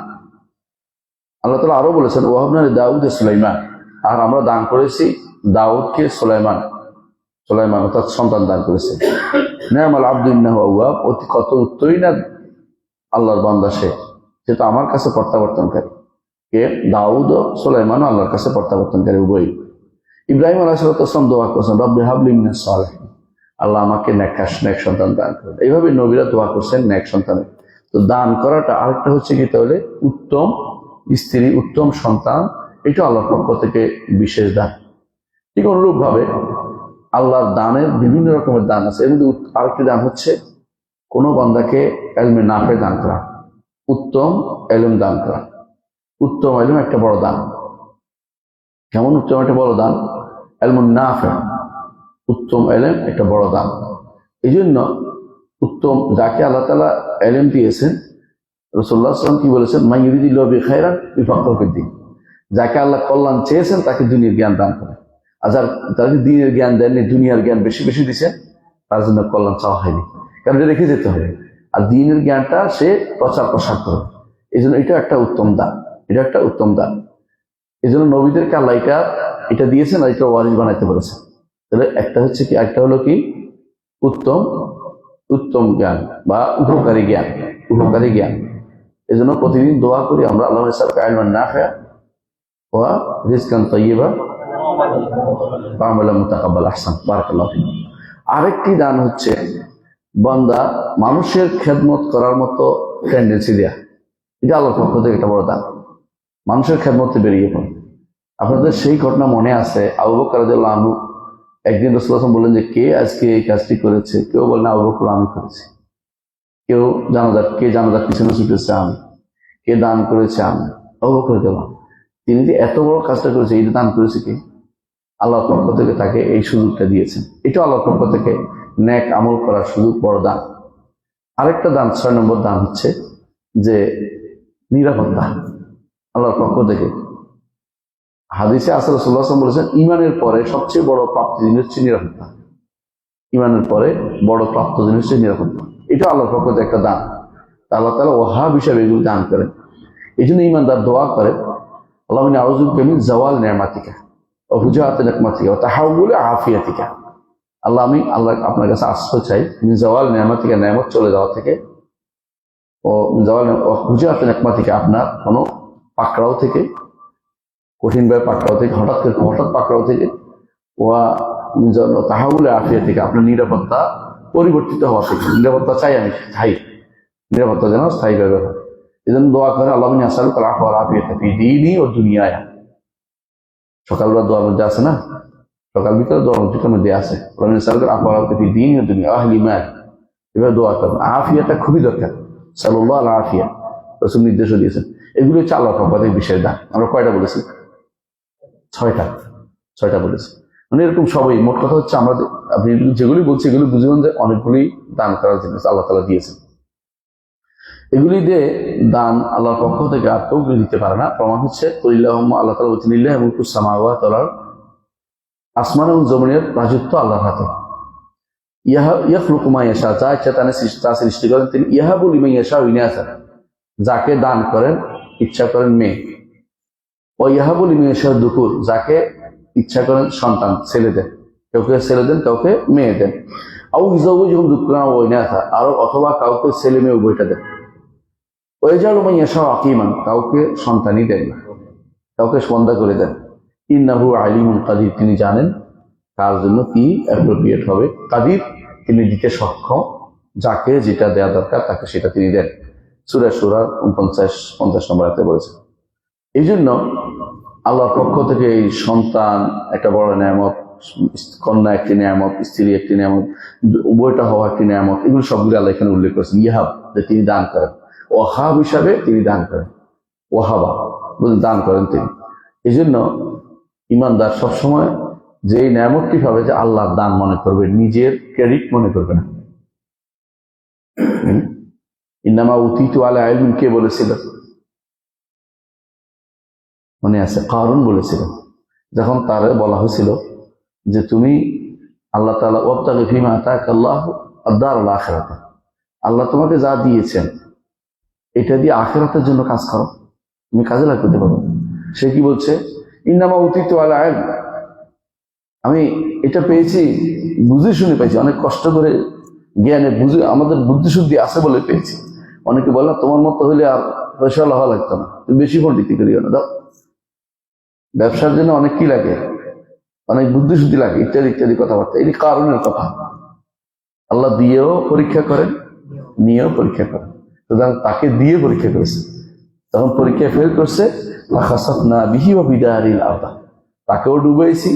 আল্লাহ তাআলা আরো বলেছেন, ওয়াহাবনা লিদাউদ সুলাইমান, আর আমরা দান করেছি দাউদকে সুলাইমান অর্থাৎ সন্তান দান করেছে। নি'মাল আবদু ইন্নাহু আওয়াব, অতি কত উত্তরই না আল্লাহর বান্দা সে, যেটা আমার কাছে প্রত্যাবর্তনকারী। কে? দাউদ ও সুলাইমানও আল্লাহর কাছে প্রত্যাবর্তনকারী উভয়। ইব্রাহিম আলাইহিস সালাম দোয়া করেছেন, রব্বি হাবলি মিনাস সালিহিন, আল্লাহ আমাকে নেক সন্তান দান করেন। এইভাবে নবীরা দোয়া করছেন নেক সন্তানের। তো দান করাটা আরেকটা হচ্ছে কি, তাহলে উত্তম স্ত্রী, উত্তম সন্তান, এটা আল্লাহর পক্ষ থেকে বিশেষ দান। ঠিক অনুরূপ ভাবে আল্লাহর দানের বিভিন্ন রকমের দান আছে। এর মধ্যে আরেকটি দান হচ্ছে কোনো বান্দাকে ইলমে নাফে দান করা, উত্তম ইলম দান করা। উত্তম ইলম একটা বড় দান। কেমন উত্তম একটা বড় দান? ইলমুন নাফে, উত্তম ইলম একটা বড় দান। এই জন্য উত্তম, যাকে আল্লাহ তাআলা ইলম দিয়েছেন, রাসূলুল্লাহ সাল্লাল্লাহু আলাইহি ওয়াসাল্লাম কি বলেছেন, মান ইউরিদিল্লাহু বিহি খায়রান ইউফাক্কিহু ফিদ্দীন, যাকে আল্লাহ কল্যাণ চেয়েছেন তাকে দুনিয়ার জ্ঞান দান করেন। আর যাকে দিনের জ্ঞান দেননি, দুনিয়ার জ্ঞান বেশি বেশি দিচ্ছেন, তার জন্য কল্যাণ চাওয়া হয়নি, কারণ এটা রেখে যেতে হবে। আর দিনের জ্ঞানটা সে প্রসার করবে। এই জন্য এটা একটা উত্তম দান, এটা একটা উত্তম দান। এই জন্য নবীদেরকে আল্লাহ এটা দিয়েছেন, আর এটা ওয়ারিস বানাইতে বলেছেন। তাহলে একটা হচ্ছে কি, একটা হলো কি উত্তম জ্ঞান বা উপকারী জ্ঞান। এই জন্য প্রতিদিন দোয়া করি আমরা, আল্লাহ ইসলামকে ইলমান নাফিআ ওয়া রিজকান তাইয়্যিবা ওয়া আমালান মুতাকাব্বাল, আহসান, বারাকাল্লাহু ফিক। আরেকটি দান হচ্ছে বান্দা মানুষের খেদমত করার মতো টেন্ডেন্সি দেয়া, এটা আল্লাহর পক্ষ থেকে একটা বড় দান। মানুষের খেদমতে বেরিয়ে পড়ে। আপনাদের সেই ঘটনা মনে আছে, আবু বকর রাদিয়াল্লাহু আনহু একদিন রাসূলুল্লাহ সাল্লাল্লাহু আলাইহি ওয়াসাল্লাম বললেন যে কে আজকে এই কাজটি করেছে? কেউ বললেন আবু বকর, আমি করেছি। কেউ জানাজার পিছনে ছুটেছে, আমি। কে দান করেছে? আমি। আবু বকর রাদিয়াল্লাহু আনহু, তিনি যে এত বড় কাজটা করেছে, এই দান করেছে কে? আল্লাহর পক্ষ থেকে তাকে এই সুযোগটা দিয়েছেন। এটা আল্লাহর পক্ষ থেকে নেক আমল করার সুযোগ, বড় দান। আরেকটা দান, 6 নম্বর দান হচ্ছে যে নিরাপত্তা আল্লাহর পক্ষ থেকে। হাদিসে আছে রাসূলুল্লাহ সাল্লাল্লাহু আলাইহি ওয়াসাল্লাম বলেছেন, ঈমানের পরে সবচেয়ে বড় প্রাপ্ত জিনিস হচ্ছে নিরাপত্তা। ঈমানের পরে বড় প্রাপ্ত জিনিস হচ্ছে নিরাপত্তা। এটা আল্লাহর পক্ষ থেকে একটা দান। আল্লাহ তাআলা ওয়াহাব হিসাবে এগুলো দান করেন। এই জন্য ঈমানদার দোয়া করে, আল্লাহুম্মা আউযু বিকা মিন যাওয়াল নি'মাতিকা ওয়া ফুজাআতি নিকমাতিকা ওয়া তাহাউলি আফিয়াতিকা। আমি আপনার কাছে আশ্রয় চাই মিন যাওয়াল নি'মাতিকা, নেয়ামত চলে যাওয়া থেকে, ও যাওয়াল ওয়া ফুজাআতি নিকমাতিকা, আপনার কোনো পাকড়াও থেকে, কঠিনভাবে পাকড়াও থেকে, হঠাৎ পাকড়াও থেকে, ওয়া তাহাউলি আফিয়াতিকা, আপনার নিরাপত্তা পরিবর্তিত হওয়া থেকে। নিরাপত্তা চাই, আমি স্থায়ী নিরাপত্তা যেন স্থায়ীভাবে হয়। এই জন্য দোয়া করে, আল্লাহুম্মা ইন্নী আসআলুকা আল-আফওয়া ওয়াল আফিয়াতা ফি দীনি ওয়া দুনিয়ায়া, সকালবেলা দোয়ার মধ্যে আছে না, সকাল ভিতরে দোয়ার মধ্যে আছে এবার দোয়া করবেন। আফিয়াটা খুবই দরকার, সাল্লাল্লাহু আলা আফিয়া রাসূল নির্দেশও দিয়েছেন। এগুলো হচ্ছে আল্লাহর রহমতের বিশেষ দান। আমরা কয়টা বলেছি? ছয়টা বলেছি। মানে এরকম সবাই, মোট কথা হচ্ছে আমরা আপনি যেগুলি বলছি এগুলি বুঝবেন যে অনেকগুলি দান করার জিনিস আল্লাহ তাআলা দিয়েছেন। এগুলি দিয়ে দান আল্লাহর পক্ষ থেকে আর কেউ দিতে পারে না। প্রমাণ হচ্ছে আল্লাহ তাআলা বলছেন লিল্লাহি মুলকুস সামাওয়াতি ওয়াল আরদ, আসমান এবং জমিনের রাজত্ব আল্লাহর হাতে। ইয়াখলুকু মা ইয়াশা, যা ইচ্ছা তা সৃষ্টি করেন তিনি। ইয়াহাবু লিমান ইয়াশা ইনাসা, যাকে দান করেন ইচ্ছা করেন মেয়ে। ও ইয়াহাবু লিমান ইয়াশা যুকুর, যাকে ইচ্ছা করেন সন্তান ছেলে দেন, কাউকে ছেলে দেন কাউকে মেয়ে দেন। আউ ইজাউজুহুম যুকরান ওয়া ইনাসা, আর অথবা কাউকে ছেলে মেয়ে উভয়টা দেন। ওয়াজালু মান ইয়াশা আকিমান, কাউকে সন্তানই দেন না, কাউকে সন্তান করে দেন। ইন্নাহু আলিমুন কাদির, তিনি জানেন কার জন্য কি অ্যাপ্রোপ্রিয়েট হবে। কাদির, তিনি দিতে সক্ষম, যাকে যেটা দেওয়া দরকার তাকে সেটা তিনি দেন। সূরা সূরা 49-50 নম্বর আয়াতে বলেছে। এই জন্য আল্লাহর পক্ষ থেকে এই সন্তান একটা বড় নিয়ামত, কন্যা একটি নিয়ামত, স্ত্রী একটি নিয়ামত, উভয়টা হওয়া একটি নিয়ামত, এগুলো সবগুলো আল্লাহ এখানে উল্লেখ করেছেন। ইয়াহাব, যে তিনি দান করেন, ওয়াহাব হিসাবে তিনি দান করেন, ওয়াহাবা বলে দান করেন তিনি। এই জন্য ইমানদার সবসময় যে এই নিয়ামতটি পাবে যে আল্লাহর দান মনে করবে, নিজের ক্রেডিট মনে করবে না। ইন্নামা উতিতু আলা ইলমিন কে বলেছিল? মনে আছে? কারুন বলেছিল, যখন তারে বলা হয়েছিল যে তুমি আল্লাহ তাআলা ওয়াবতাগি ফীমা আতাকাল্লাহু আদ-দারুল আখিরাত, আল্লাহ তোমাকে যা দিয়েছেন এটা দিয়ে আখিরাতের জন্য কাজ করো, তুমি কাজে লাগাতে পারো। সে কি বলছে? ইন্নামা উতিতু আলা ইলম, আমি এটা পেয়েছি বুঝে শুনে পেয়েছি, অনেক কষ্ট করে জ্ঞানে বুঝে আমাদের বুদ্ধিশুদ্ধি আছে বলে পেয়েছি। অনেকে বলে তোমার মতো হলে আর পয়সা হওয়া লাগতো না, তুমি বেশি পণ্ডিতি করিও না, দাও। ব্যবসার জন্য অনেক কি লাগে, অনেক বুদ্ধিশুদ্ধি লাগে, ইত্যাদি ইত্যাদি কথাবার্তা। এই কারণের কথা। আল্লাহ দিয়েও পরীক্ষা করেন, নিয়েও পরীক্ষা করেন। সুতরাং তাকে দিয়ে পরীক্ষা করেছে, তখন পরীক্ষায় ফেল করছে, লাখাসাফনা বিহি ওয়া বিদারিল আরদ, তাকেও ডুবাইছি,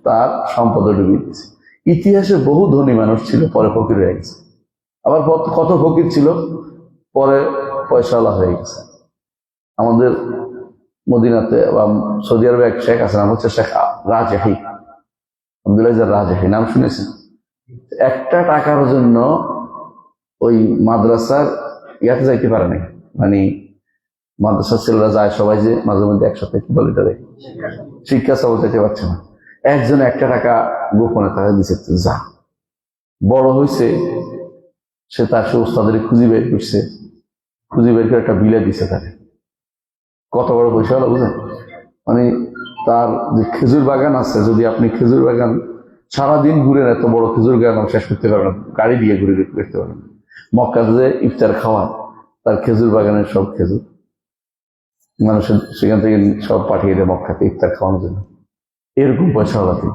তার সম্পদও ডুবিয়ে দিয়েছি। ইতিহাসে বহু ধনী মানুষ ছিল, পরে ফকির হয়ে গেছে। আবার কত ফকির ছিল, পরে পয়সাওয়ালা হয়ে গেছে। আমাদের মদিনাতে বা সৌদি আরবে এক শেখ আছে, নাম হচ্ছে শেখ রাজেহি, আব্দুল্লাহ রাজেহি, নাম শুনেছেন? একটা টাকার জন্য ওই মাদ্রাসার ইয়াতে যাইতে পারে নাই, মানে মাদ্রাসার ছেলেরা যায় সবাই যে মাঝে মধ্যে একসাথে, কি বলে এটা, শিক্ষা সবল যেতে পারছে না। একজন একটা টাকা গোপনে টাকা দিচ্ছে, যা বড় হয়েছে সে তার সে উস্তাদের খুঁজি বের করছে, খুঁজি বের করে একটা বিলে দিছে তাকে। কত বড় পয়সা হলো বুঝলেন? মানে তার যে খেজুর বাগান আছে, যদি আপনি খেজুর বাগান সারাদিন ঘুরেন, এত বড় খেজুর বাগান শেষ করতে পারবেন, গাড়ি দিয়ে ঘুরে দেখতে পারবেন। মক্কাতে যে ইফতার খাওয়ান, তার খেজুর বাগানের সব খেজুর মানুষের সেখান থেকে সব পাঠিয়ে দেয় মক্কাতে ইফতার খাওয়ানোর জন্য। এরকম পয়সা হলো তিনি।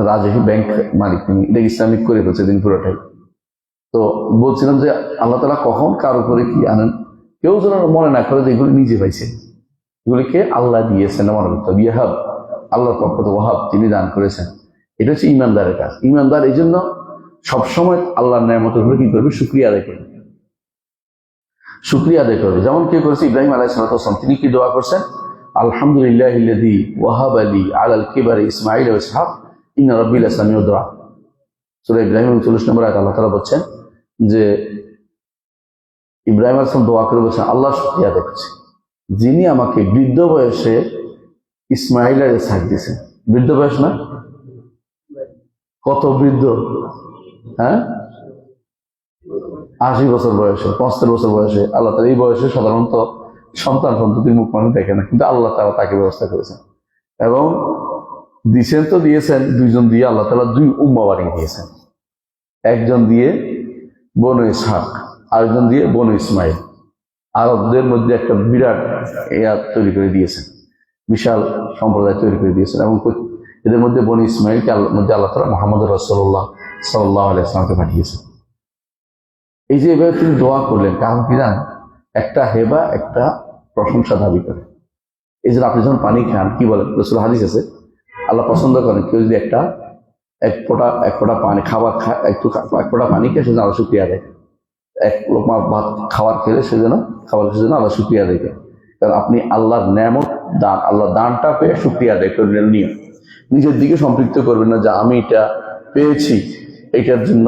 রাজশাহী ব্যাংক মালিক তিনি, এটা ইসলামিক করে ফেলছে দিন পুরোটাই। তো বলছিলাম যে আল্লাহ তাআলা কখন কার উপরে কি আনেন, কেউ যেন মনে না করে যে এগুলি নিজে পাইছে, এগুলিকে আল্লাহ দিয়েছেন মনে করতে হবে। ইয়াহাব, আল্লাহর পক্ষ থেকে ওয়াহাব, তিনি দান করেছেন। এটা হচ্ছে ইমানদারের কাজ। ইমানদার এই জন্য সবসময় আল্লাহর নিয়ামতের উপরে কি করবে? শুকরিয়া আদায় করবে, শুকরিয়া আদায় করবে। যেমন কে করেছে? ইব্রাহিম আলাইহিস সালাম, তিনি কি দোয়া করছেন? আলহামদুলিল্লাহিল্লাযী ওয়াহাবা লি আলাল কিবারি ইসমাঈল ওয়া ইসহাক ইন্না রাব্বি লাসামিউদ দুআ। সূরা ইব্রাহিম 39 নম্বর আয়াত আল্লাহ তাআলা বলছেন যে ইব্রাহিম আলাইহিস সালাম দোয়া করে বলছেন, আল্লাহ শুকরিয়া আদায় করছে যিনি আমাকে বৃদ্ধ বয়সে ইসমাঈল আর ইসহাক দিয়েছেন। বৃদ্ধ বয়স না? কত বৃদ্ধ? হ্যাঁ, 80 বছর বয়সে, 75 বছর বয়সে। আল্লাহ তাআলা এই বয়সে সাধারণত সন্তান সন্ততির মুখ মানুষ দেখে না, কিন্তু আল্লাহ তাআলা তাকে ব্যবস্থা করেছেন। এবং দিয়েছেন তো দিয়েছেন, দুইজন দিয়ে আল্লাহ তাআলা 2 উম্মাহ বানিয়ে দিয়েছেন। একজন দিয়ে বনু ইসহাক, আরেকজন দিয়ে বনু ইসমাঈল। আরবদের মধ্যে একটা বিরাট তৈরি করে দিয়েছেন, বিশাল সম্প্রদায় তৈরি করে দিয়েছেন। এবং এদের মধ্যে বনু ইসমাঈলকে মধ্যে আল্লাহ তাআলা মুহাম্মদ রাসূলুল্লাহ সাল্লাল্লাহু আলাইহি ওয়াসাল্লামকে পাঠিয়েছেন। এই যে এভাবে তিনি দোয়া করলেন, কারণ কি জানেন? একটা হেবা একটা প্রশংসা দাবি করে। এই জন্য আপনি যখন পানি খান কি বলেন, রাসূল হাদিস আছে আল্লাহ পছন্দ করেন কেউ যদি এক ফোঁটা পানি খাবার এক ফোঁটা পানি খেয়ে সেজন্য আল্লাহ শুকরিয়া দেয়, এক লোকমা ভাত খাবার খেলে সেজন্য আল্লাহ শুকরিয়া দেয়। কারণ আপনি আল্লাহর নেয়ামত দান, আল্লাহ দানটা পেয়ে শুকরিয়া আদায় করবেন, নিয়ে নিজের দিকে সম্পৃক্ত করবেন না যে আমি এটা পেয়েছি এইটার জন্য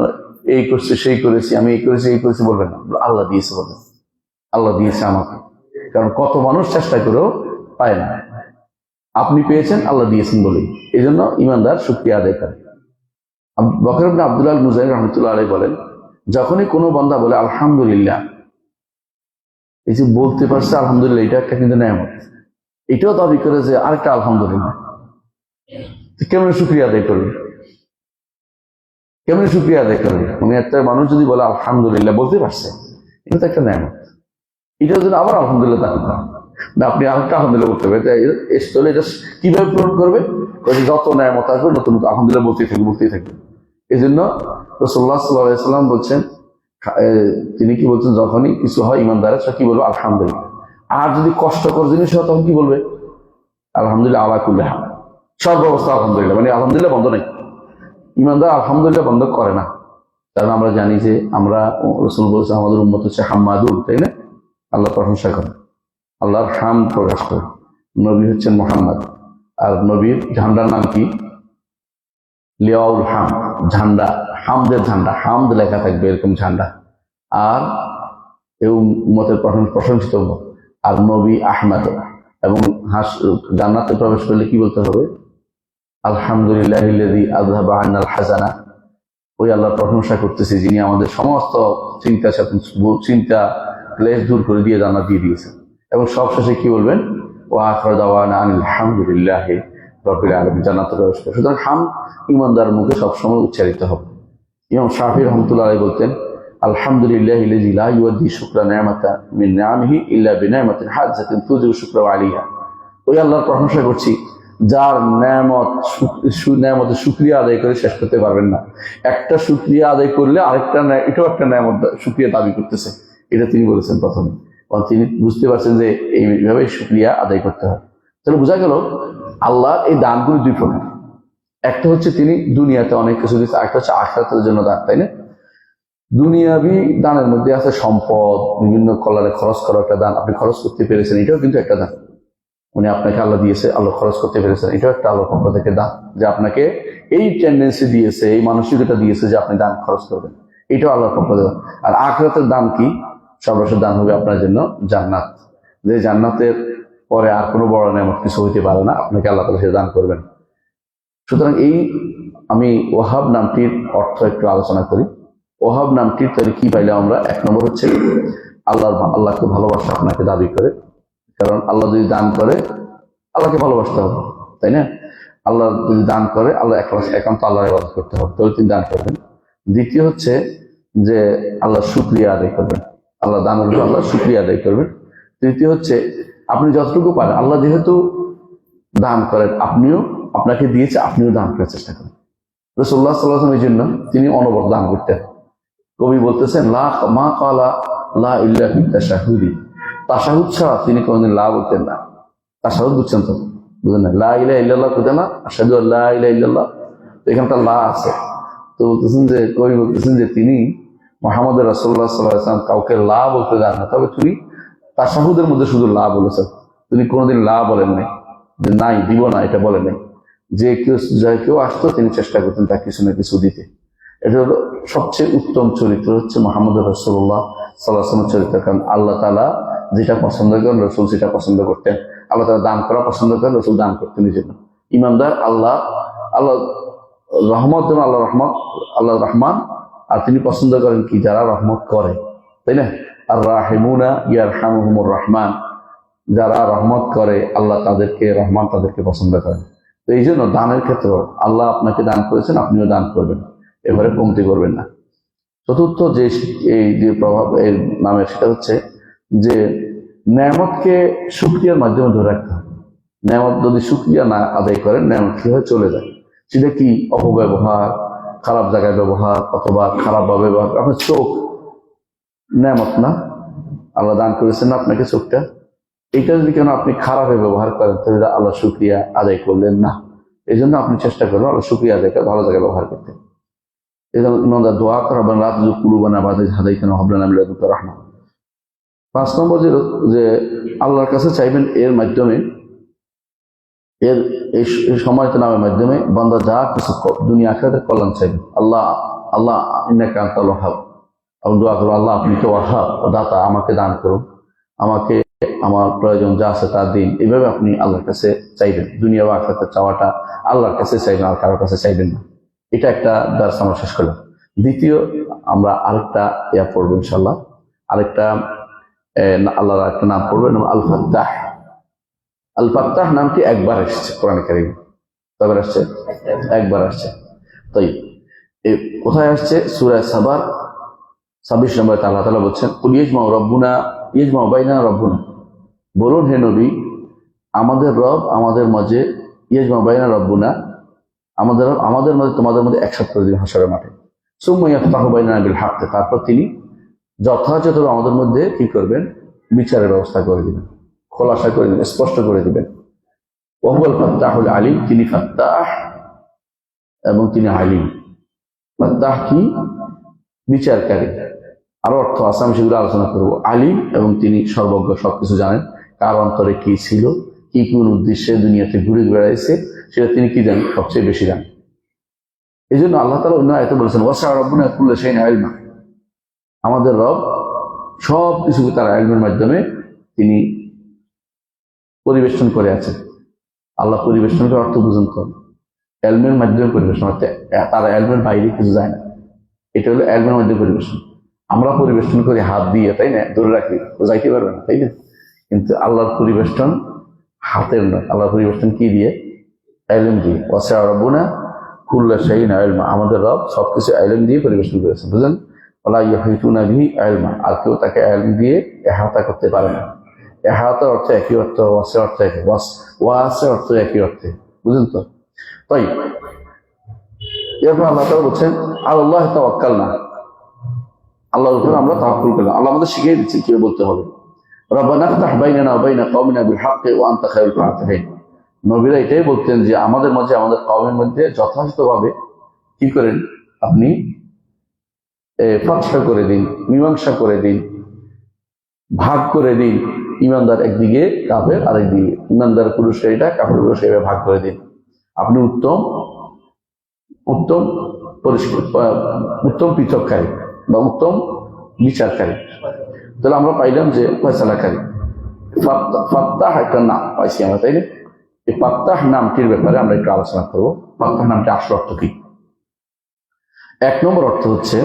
এই করছি সেই করেছি, আমি এই করেছি বলবেন না, আল্লাহ দিয়েছে বলবেন আল্লাহ দিয়েছে আমাকে। কারণ কত মানুষ চেষ্টা করেও পায় না, আপনি পেয়েছেন আল্লাহ দিয়েছেন বলেই, এই জন্য ইমানদার শুকরিয়া আদায় করে। বকর ইবনে আব্দুল্লাহ আল মুজাহির রহমতুল্লাহ আলাইহি বলেন, যখনই কোনো বান্দা বলে আলহামদুলিল্লাহ, এই যে বলতে পারছে আলহামদুলিল্লাহ, এটা একটা কিন্তু নেয়ামত, এটাও দাবি করে যে আরেকটা আলহামদুলিল্লাহ, কেমন শুকরিয়া আদায় করবে, কেমন শুকরিয়া আদায় করবে? মানে একটা মানুষ যদি বলে আলহামদুলিল্লাহ, বলতে পারছে, এটা তো একটা নেয়ামত, এটার জন্য আবার আলহামদুলিল্লাহ দাবি করা না, আপনি আরেকটা আলহামদুলিল্লাহ বলতে হবে। এটা কিভাবে পূরণ করবে? যত নেয়ামত আসবে নতুন নতুন আলহামদুলিল্লাহ বলতেই থাকবে। এই জন্য রাসূলুল্লাহ সাল্লাল্লাহু আলাইহি ওয়াসাল্লাম বলছেন, তিনি কি বলছেন, যখনই কিছু হয় ইমানদারের সে কি বলবে আলহামদুলিল্লাহ। আর যদি কষ্টকর জিনিস হয় তখন কি বলবে? আলহামদুলিল্লাহ আলা কুল্লি হাল, সর্বাবস্থা আলহামদুলিল্লাহ, মানে আলহামদুলিল্লাহ বন্ধ নেই। ইমানদার আলহামদুলিল্লাহ বন্ধ করে না, কারণ আমরা জানি যে আমরা রাসূল বলছেন আমাদের উম্মত হচ্ছে হাম্মাদুন, তাই না? আল্লাহ প্রশংসা করে, আল্লাহর হাম প্রকাশ করে। নবী হচ্ছেন মুহাম্মদ, আর নবীর ঝান্ডার নাম কি? লিওয়াউল হাম, ঝান্ডা, হামদের ঝান্ডা, হামদ লেখা থাকবে এরকম ঝান্ডা। আর এই উম্মতের প্রশংসিত উম্মত। আর নবী আহমদ, এবং জান্নাতে প্রবেশ করলে কি বলতে হবে? আলহামদুলিল্লাহিল্লাযী আযহাবা আন্নাল হাযানা, ওই আল্লাহর প্রশংসা করতেছি যিনি আমাদের সমস্ত চিন্তা ক্লেশ দূর করে দিয়ে জান্নাত দিয়ে দিয়েছেন। এবং সবশেষে কি বলবেন? ওয়া আখিরু দাওয়ানা আনিল হামদুলিল্লাহি রাব্বিল আলামিন, জান্নাতে প্রবেশ করে। সুতরাং হাম ইমানদার মুখে সবসময় উচ্চারিত হবে। ইমাম শাফিঈ রাহমাতুল্লাহ আলাইহি বলতেন, আলহামদুলিল্লাহিল্লাযী লা ইউদ্দি শুকরা নি'মাতা মিন নি'ামিহি ইল্লা বিনি'মাতিন হাজ্জাতিন তুযিবু শুকরা আলাইহা। ওই আল্লাহর প্রশংসা করছি যার নেয়ামতের শুকরিয়া আদায় করে শেষ করতে পারবেন না। একটা শুকরিয়া আদায় করলে আরেকটা, এটাও একটা নেয়ামত শুকরিয়া দাবি করতেছে, এটা তিনি বলেছেন প্রথমে। তিনি বুঝতে পারছেন যে এইভাবে শুকরিয়া আদায় করতে হয়। তাহলে বোঝা গেল আল্লাহ এই দানগুলি দুই প্রকার। একটা হচ্ছে তিনি দুনিয়াতে অনেক কিছু দিচ্ছে, একটা হচ্ছে আখিরাতের জন্য দান, তাই না? দুনিয়াবি দানের মধ্যে আছে সম্পদ, বিভিন্ন কল্যাণে খরচ করা একটা দান, আপনি খরচ করতে পেরেছেন, এটাও কিন্তু একটা দান। উনি আপনাকে আল্লাহ দিয়েছে, আল্লাহ খরচ করতে পেরেছেন, এটাও একটা আল্লাহর পক্ষ থেকে দান, যে আপনাকে এই টেন্ডেন্সি দিয়েছে, এই মানসিকতা দিয়েছে যে আপনি দান খরচ করবেন, এটাও আল্লাহর পক্ষ থেকে। আর আখিরাতের দান কি? সর্বশেষ দান হবে আপনার জন্য জান্নাত, যে জান্নাতের পরে আর কোনো বড় নেয়ামত কিছু হইতে পারে না, আপনাকে আল্লাহ তাআলা সে দান করবেন। সুতরাং আমি ওয়াহাব নামটির অর্থ একটু আলোচনা করি। ওয়াহাব নামটির তাহলে কি পাইলে আমরা? এক নম্বর হচ্ছে আল্লাহকে ভালোবাসা আপনাকে দাবি করে, কারণ আল্লাহ যদি দান করে আল্লাহকে ভালোবাসতে হবে, তাই না? আল্লাহ যদি দান করে আল্লাহ একান্ত আল্লাহর ইবাদত করতে হবে, তাহলে তিনি দান করবেন। দ্বিতীয় হচ্ছে যে আল্লাহ শুকরিয়া আদায় করবেন, আল্লাহ দানের উপর আল্লাহ শুকরিয়া আদায় করবেন। তৃতীয় হচ্ছে আপনি যতটুকু পারেন, আল্লাহ যেহেতু দান করেন, আপনাকে দিয়েছে, আপনিও দান করার চেষ্টা করেন। রাসূলুল্লাহ সাল্লাল্লাহু আলাইহি ওয়াসাল্লাম এই জন্য তিনি অনবরত দান করতেন। কবি বলতেছেন, মা ক্বালা লা ইল্লা ফি তাশাহুদি, তাশাহুদ ছাড়া তিনি কোনোদিন লা বলতেন না। তাশাহুদ বুঝছেন তো? বুঝেন না? লা ইলাহা ইল্লাল্লাহ কোথায় না, আশহাদু আল্লা ইলাহা ইল্লাল্লাহ, তো এখানটা লা আছে। তো কবি বলতেছেন যে তিনি মুহাম্মদ রাসূলুল্লাহ সাল্লাল্লাহু আলাইহি ওয়াসাল্লাম কাউকে লা বলতে জানেন না, তবে তিনি তাশাহুদের মধ্যে শুধু লা বলেছেন, তিনি কোনোদিন লা বলেন নাই, যে নাই দিব না, এটা বলেন নাই। যে কেউ আসতো তিনি চেষ্টা করতেন তাকে কিছু না কিছু দিতে। এটা হলো সবচেয়ে উত্তম চরিত্র, হচ্ছে মুহাম্মদ রাসূলুল্লাহ সাল্লাল্লাহু আলাইহি ওয়াসাল্লামের চরিত্র। কারণ আল্লাহ তাআলা যেটা পছন্দ করেন রাসূল সেটা পছন্দ করতেন। আল্লাহ তাআলা দান করা পছন্দ করেন, রাসূল দান করতেন। এই জন্য ইমানদার আল্লাহ রহমত, আল্লাহ রহমান, আর তিনি পছন্দ করেন কি? যারা রহমত করে, তাই না? আর রাহিমুনা ইয়ারহামুহুমুর রহমান, যারা রহমত করে আল্লাহ রহমান তাদেরকে পছন্দ করেন। তো এই জন্য দানের ক্ষেত্রে আল্লাহ আপনাকে দান করেছেন, আপনিও দান করবেন, এবারে কমতি করবেন না। চতুর্থ যে প্রভাব এর নামের, সেটা হচ্ছে যে নেয়ামতকে শুকরিয়ার মাধ্যমে ধরে রাখতে হবে। নেয়ামত যদি শুকরিয়া না আদায় করেন, নেয়ামত কি হয়? চলে যায়। সেটা কি? অপব্যবহার, খারাপ জায়গায় ব্যবহার, অথবা খারাপ ভাবে ব্যবহার। আপনার চোখ নেয়ামত না? আল্লাহ দান করেছেন না আপনাকে চোখটা? এটা যদি কেন আপনি খারাপে ব্যবহার করেন তাহলে আল্লাহ শুকরিয়া আদায় করলেন না। এই জন্য আপনি চেষ্টা করবেন আল্লাহ শুকরিয়া আদায় করে ভালো জায়গায় ব্যবহার করতে। এই জন্য ইমানদার দোয়া করবেন রাত কুলুবানা বাদে হাদাইতানা হাবলানা মিন লাদুনকা রাহমা। 5 নম্বর যে আল্লাহর কাছে চাইবেন এর মাধ্যমে, এই সম্মানিত নামের মাধ্যমে বান্দা যা কিছু দুনিয়া আখিরাতের কল্যাণ চাইবেন। আল্লাহ ইন্নাকা আনতাল ওয়াহ্হাব, এবং দোয়া করবো আল্লাহ আপনি তো ওয়াহ্হাব, দাতা, আমাকে দান করুন, আমাকে আমার প্রয়োজন যা আছে তা দিন। এইভাবে আপনি আল্লাহর কাছে চাইবেন। দুনিয়া বা আখিরাতের চাওয়াটা আল্লাহর কাছে চাইবেন, আর কারোর কাছে চাইবেন না। এটা একটা দার্স আমরা শেষ করলাম। দ্বিতীয় আমরা আরেকটা পড়বো ইনশাল্লাহ, আরেকটা আল্লাহর একটা নাম পড়বেন, আল ফাত্তাহ। আল ফাত্তাহ নামটি একবার এসেছে কোরআনে কারিমে। কয়বার আসছে? একবার আসছে। তাই কোথায় আসছে? সূরা সাবার 26 নম্বরে আল্লাহ তাআলা বলছেন, কুল ইয়াজমাউ বাইনা রব্বুনা, বলুন হে নবী আমাদের রব আমাদের মাঝে, ইয়াজমাউ বাইনা রব্বুনা, আমাদের মাঝে তোমাদের মধ্যে একসাথে করে দিবেন হাশরের মাঠে। সুম্মা ইয়াফতাহু বাইনানা বিল হক, তারপর তিনি যথাযথভাবে আমাদের মধ্যে কি করবেন? বিচারের ব্যবস্থা করে দিবেন, খোলাসা করে দিবেন, স্পষ্ট করে দিবেন। ওয়া হুয়াল ফাত্তাহুল আলিম, তিনি ফাত্তাহ এবং তিনি আলিম। ফাত্তাহ কি? বিচারকারী। আরো অর্থ আছে, আমি সেগুলো আলোচনা করবো। আলিম এবং তিনি সর্বজ্ঞ, সবকিছু জানেন। কার অন্তরে কি ছিল, কি কোন উদ্দেশ্যে দুনিয়াতে ঘুরে বেড়াইছে, সেটা তিনি কি জানেন? সবচেয়ে বেশি জানেন। এই জন্য আল্লাহ তাআলা অন্য আয়াতে বলেছেন, ওয়াসা রাব্বুনা কুল্লা শাইইন ইলমা, আমাদের রব সব কিছুকে তার ইলমের মাধ্যমে তিনি পরিবেশন করে আছেন। আল্লাহ পরিবেশনকে অর্থ বুঝুন তো, ইলমের মাধ্যমে পরিবেশন, অর্থাৎ তার ইলমের বাইরে কিছু যায় না। এটা হলো ইলমের মাধ্যমে পরিবেশন। আমরা পরিবেশন করি হাত দিয়ে, তাই না? ধরে রাখি, যাইতে পারবে না, তাই না? কিন্তু আল্লাহর পরিবেশন হাতের নয়, আল্লাহর পরিবেশন কি দিয়ে? ইলম দিয়ে। ওয়াসা রাব্বুনা কুল্লা শাইইন ইলমা, আমাদের রব সবকিছু ইলম দিয়ে পরিবেশন করেছেন। বুঝলেন? ওয়ালা ইউহিতুনা বিহি ইলমা, আর কেউ তাকে ইলম দিয়ে ইহাতা করতে পারে না। ইহাতার অর্থ একই অর্থ, ওয়াসা অর্থ একই, ওয়াসা অর্থ একই অর্থে। বুঝলেন তো? তাই এরপর আল্লাহ তাআলা বলছেন, আল্লাহ তাওয়াক্কালনা, আল্লাহর উপর আমরা তাওয়াক্কুল করলাম। আল্লাহ আমাদের শিখিয়ে দিচ্ছেন কিভাবে বলতে হবে। রব্বানা ইফতাহ বাইনানা ওয়া বাইনা কওমিনা বিল হক্কি ওয়া আনতা খায়রুল ফাতিহিন। নবীরা এটাই বলতেন যে আমাদের মাঝে, আমাদের কওমের মধ্যে যথাযথভাবে কি করেন? আপনি ফাতহা করে দিন, মীমাংসা করে দিন, ভাগ করে দিন। ইমানদার একদিকে, কাফের আরেকদিকে। ইমানদার পুরুষের এটা, কাফের পুরুষের এটা ভাগ করে দিন। আপনি উত্তম উত্তম পৃথককারী বা উত্তম বিচারকারী। তাহলে আমরা পাইলাম যে ফয়সালাকারী। ফাত্তাহ একটা নাম পাইছি আমরা, তাই না? এই ফাত্তাহ নামটির ব্যাপারে আমরা একটু আলোচনা করবো। ফাত্তাহ নামটি আসল অর্থ কি? 1 নম্বর অর্থ হচ্ছে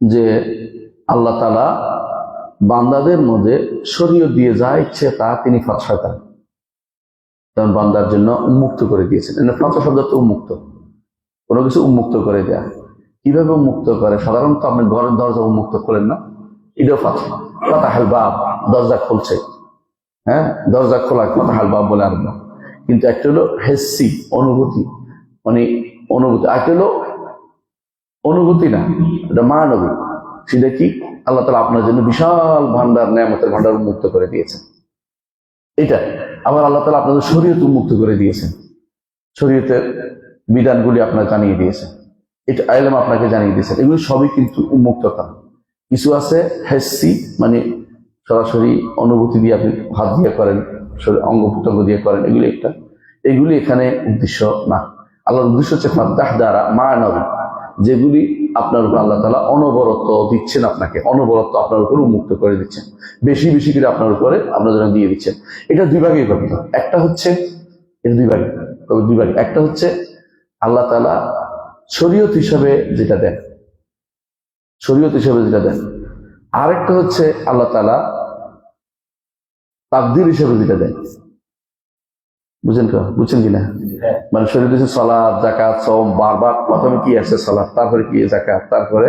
যে আল্লাহ তাআলা বান্দাদের মধ্যে শরীয়ত দিয়ে যা ইচ্ছে তা তিনি ফাতহা করেন, যেমন বান্দার জন্য উন্মুক্ত করে দিয়েছেন। ফাতহা শব্দ তো উন্মুক্ত, কোনো কিছু উন্মুক্ত করে দেয়া। কিভাবে উন্মুক্ত করে? সাধারণত আপনি ঘরের দরজা উন্মুক্ত করেন না, এটাও ফাতহা। ফাতাহাল বাব, দরজা খুলছে, হ্যাঁ, দরজা খোলা, ফাতাহাল বাব বলে আরম্ভ। কিন্তু একটা হলো হেসি, অনুভূতি, মানে অনুভূতি। একটা হলো অনুভূতি না, এটা মানবিক। সেটা কি? আল্লাহ তাআলা আপনার জন্য বিশাল ভান্ডার, নেয়ামতের ভান্ডার উন্মুক্ত করে দিয়েছেন। এটা আবার আল্লাহ তাআলা আপনাদের শরীয়ত উন্মুক্ত করে দিয়েছেন, শরীয়তের বিধানগুলি আপনার জানিয়ে দিয়েছেন, এটা ইলম আপনাকে জানিয়ে দিয়েছেন। এগুলো সবই কিন্তু উন্মুক্ততা। কিছু আছে হেসি, মানে সরাসরি অনুভূতি দিয়ে আপনি হাত দিয়ে করেন, অঙ্গ প্রত্যঙ্গ দিয়ে করেন, এগুলি একটা। এগুলি এখানে উদ্দেশ্য না। আল্লাহর উদ্দেশ্য হচ্ছে ফাত্তাহ দ্বারা মানবিক, যেগুলি আপনার উপর আল্লাহ তাআলা অনবরত দিচ্ছেন, আপনাকে অনবরত আপনার উপর উন্মুক্ত করে দিচ্ছেন, বেশি বেশি করে আপনার উপরে আপনার জন্য দিয়ে দিচ্ছেন। এটা দুই ভাগেই করতে। একটা হচ্ছে, এটা দুই ভাগে, একটা হচ্ছে আল্লাহ তাআলা শরীয়ত হিসাবে যেটা দেন, আরেকটা হচ্ছে আল্লাহ তাআলা তাকদীর হিসাবে যেটা দেন। বুঝছেন কিনা? মানে শরীয়ত হচ্ছে সালাত, যাকাত, সওম। বারবার প্রথমে কি আসছে? সালাত, তারপরে কি যাকাত, তারপরে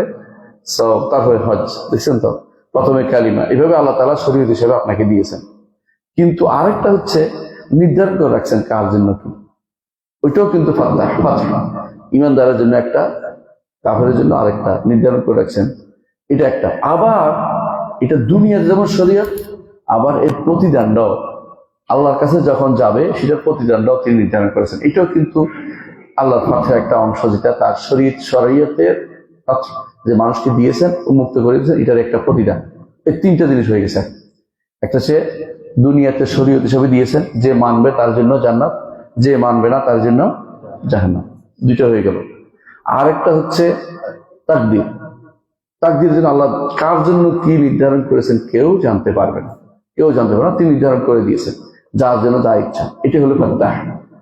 সওম, তারপরে হজ। দেখছেন তো? প্রথমে কালিমা। এভাবে আল্লাহ তাআলা শরীয়ত হিসেবে আপনাকে দিয়েছেন। কিন্তু আরেকটা হচ্ছে নির্ধারণ করে রাখছেন কার জন্য কি। ওইটাও কিন্তু ফাতহা। ইমানদারের জন্য একটা, কাফেরের জন্য আরেকটা নির্ধারণ করে রাখছেন। এটা একটা। আবার এটা দুনিয়ার যেমন শরীয়ত, আবার এর প্রতিদণ্ড আল্লাহর কাছে যখন যাবে সেটার প্রতিদণ্ড তিনি নির্ধারণ করেছেন। এটাও কিন্তু আল্লাহর ফাতহের একটা অংশ, যেটা তার শরীয়তের যে মানুষকে দিয়েছেন, উন্মুক্ত করে দিয়েছেন, এটার একটা প্রতিদান। এই তিনটা জিনিস হয়ে গেছে। একটা সে দুনিয়াতে শরীয়ত হিসেবে দিয়েছেন, যে মানবে তার জন্য জান্নাত, যে মানবে না তার জন্য জাহান্নাম। দুইটা হয়ে গেল। আর একটা হচ্ছে তাকদীর। তাকদীর জন্য আল্লাহ কার জন্য কি নির্ধারণ করেছেন কেউ জানতে পারবে না, তিনি নির্ধারণ করে দিয়েছেন যার জন্য যা ইচ্ছা। এটা হলো ফাত্তাহ।